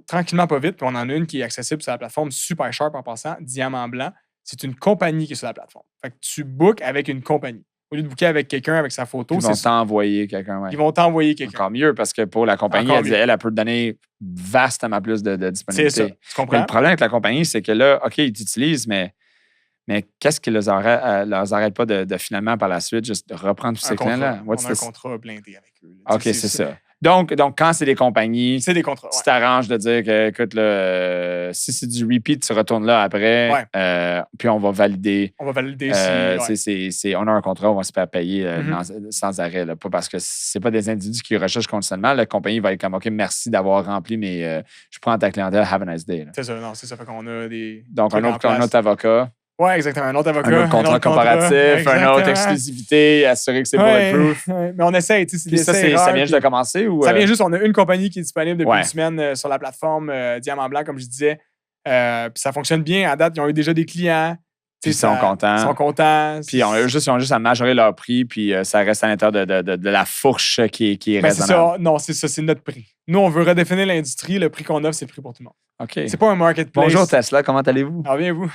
tranquillement, pas vite, puis on en a une qui est accessible sur la plateforme, super sharp en passant, Diamant Blanc. C'est une compagnie qui est sur la plateforme. Fait que tu bookes avec une compagnie. Au lieu de booker avec quelqu'un avec sa photo, ils vont t'envoyer quelqu'un. Ouais. Ils vont t'envoyer quelqu'un. Encore mieux, parce que pour la compagnie, elle peut te donner vastement plus de disponibilité. C'est ça. Tu comprends? Mais le problème avec la compagnie, c'est que là, OK, ils t'utilisent, mais qu'est-ce qui leur arrête pas de finalement, par la suite, juste de reprendre tous ces clients-là? On a un contrat blindé avec eux. OK, c'est ça. Donc, quand c'est des compagnies, c'est des contrats, tu t'arranges de dire que, écoute, là, si c'est du repeat, tu retournes là après, puis on va valider. On va valider on a un contrat, on va se faire payer sans arrêt. Là, pas parce que c'est pas des individus qui recherchent continuellement. La compagnie va être comme, OK, merci d'avoir rempli, mais je prends ta clientèle, have a nice day. Là. C'est ça, non, c'est ça. Fait qu'on a des. Donc, un autre avocat. Oui, exactement. Un autre avocat. Un autre contrat comparatif, une autre exclusivité, assurer que c'est bulletproof. Mais on essaie. Ça vient juste de commencer? Ou ça vient juste, on a une compagnie qui est disponible depuis une semaine sur la plateforme Diamant Blanc, comme je disais. Puis ça fonctionne bien. À date, ils ont eu déjà des clients. Puis ils sont contents. Puis ils ont juste à majorer leur prix, puis ça reste à l'intérieur de la fourche qui est raisonnable. C'est ça. Non, c'est ça, c'est notre prix. Nous, on veut redéfinir l'industrie. Le prix qu'on offre, c'est le prix pour tout le monde. OK. C'est pas un marketplace. Bonjour Tesla, comment allez-vous? Ah, bien vous.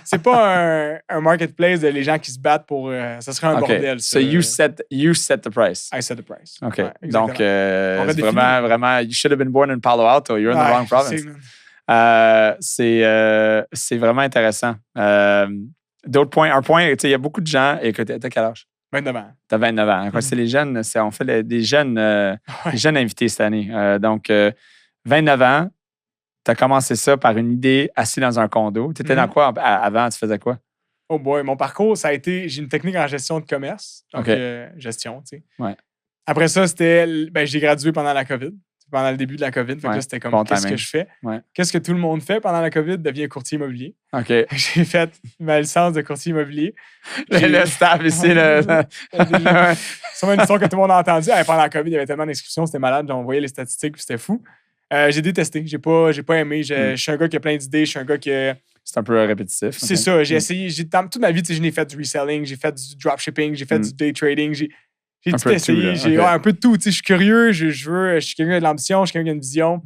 C'est pas un marketplace de les gens qui se battent pour... ça serait un bordel, ça. So you set the price. I set the price. OK. Ouais, Donc, c'est redéfinit. vraiment, you should have been born in Palo Alto. You're in the wrong province. C'est vraiment intéressant. D'autres points. Un point, il y a beaucoup de gens. Et que t'as quel âge? 29 ans. T'as 29 ans. C'est les jeunes. On fait des jeunes invités cette année. Donc, 29 ans, t'as commencé ça par une idée assis dans un condo. T'étais dans quoi avant? Tu faisais quoi? Oh boy, mon parcours, ça a été... J'ai une technique en gestion de commerce. Donc, gestion, tu sais. Ouais. Après ça, c'était... j'ai gradué pendant la COVID. Pendant le début de la COVID. Fait que là, c'était comme, qu'est-ce que je fais? Ouais. Qu'est-ce que tout le monde fait pendant la COVID? Devient courtier immobilier. OK. J'ai fait ma licence de courtier immobilier. Le staff ici, C'est une histoire que tout le monde a entendue. Pendant la COVID, il y avait tellement d'inscriptions, c'était malade. On voyait les statistiques, puis c'était fou. J'ai détesté. J'ai pas aimé. Je suis un gars qui a plein d'idées. Je suis un gars qui... C'est un peu répétitif. C'est ça. J'ai essayé... toute ma vie, je n'ai fait du reselling, j'ai fait du dropshipping, j'ai fait du day trading, j'ai tout essayé. J'ai un peu de tout. Je suis curieux, je suis quelqu'un qui a de l'ambition, je suis quelqu'un qui a une vision.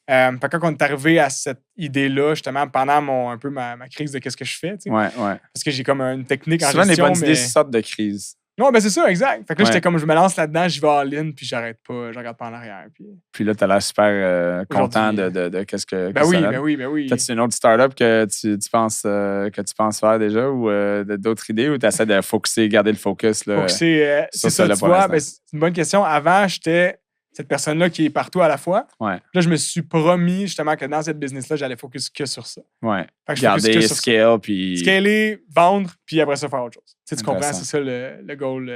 Quand on est arrivé à cette idée-là, justement, pendant ma crise de qu'est-ce que je fais. Parce que j'ai comme une technique en gestion. Souvent, les bonnes idées sortent de crise. Non, ben c'est ça, exact. Fait que là, j'étais comme, je me lance là-dedans, j'y vais en ligne, puis j'arrête pas, je regarde pas en arrière. Puis là, t'as l'air super content de qu'est-ce que ben oui. Peut-être c'est une autre startup que tu penses faire déjà ou d'autres idées ou tu essaies de focuser, garder le focus? C'est ça, tu vois. Ben, c'est une bonne question. Avant, j'étais cette personne-là qui est partout à la fois. Ouais. Là, je me suis promis justement que dans cette business-là, j'allais focus que sur ça. Ouais. Garder, scale, puis... Scaler, vendre, puis après ça, faire autre chose. Tu comprends, c'est ça le goal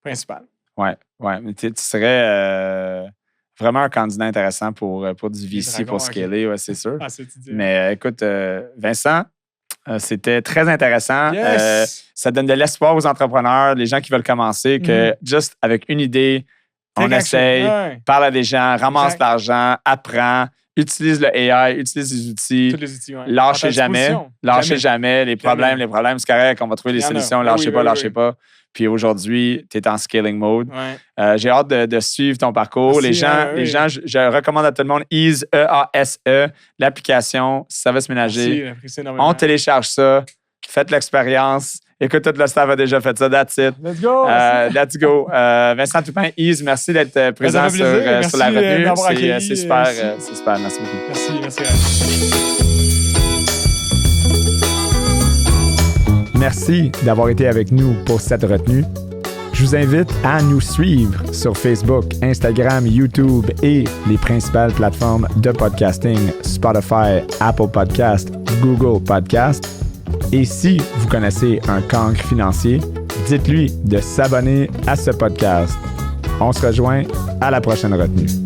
principal. Ouais. Mais tu serais vraiment un candidat intéressant pour du VC, pour scaler, c'est sûr. Mais écoute, Vincent, c'était très intéressant. Yes. Ça donne de l'espoir aux entrepreneurs, les gens qui veulent commencer, que juste avec une idée, on essaye, parle à des gens, ramasse de l'argent, apprends, utilise le AI, utilise les outils. Tous les outils, Lâchez jamais. Les problèmes, c'est correct, on va trouver des solutions. Lâchez pas. Puis aujourd'hui, tu es en scaling mode. J'ai hâte de suivre ton parcours. Merci, les gens, je recommande à tout le monde Ease, EASE, l'application Service Ménager. On télécharge ça, faites l'expérience. Écoute, tout le staff a déjà fait ça. That's it. Let's go. Let's go. Vincent Toupin, Ease, merci d'être présent sur la retenue. C'est super. Merci beaucoup. Merci d'avoir été avec nous pour cette retenue. Je vous invite à nous suivre sur Facebook, Instagram, YouTube et les principales plateformes de podcasting, Spotify, Apple Podcast, Google Podcast. Et si vous connaissez un cancre financier, dites-lui de s'abonner à ce podcast. On se rejoint à la prochaine retenue.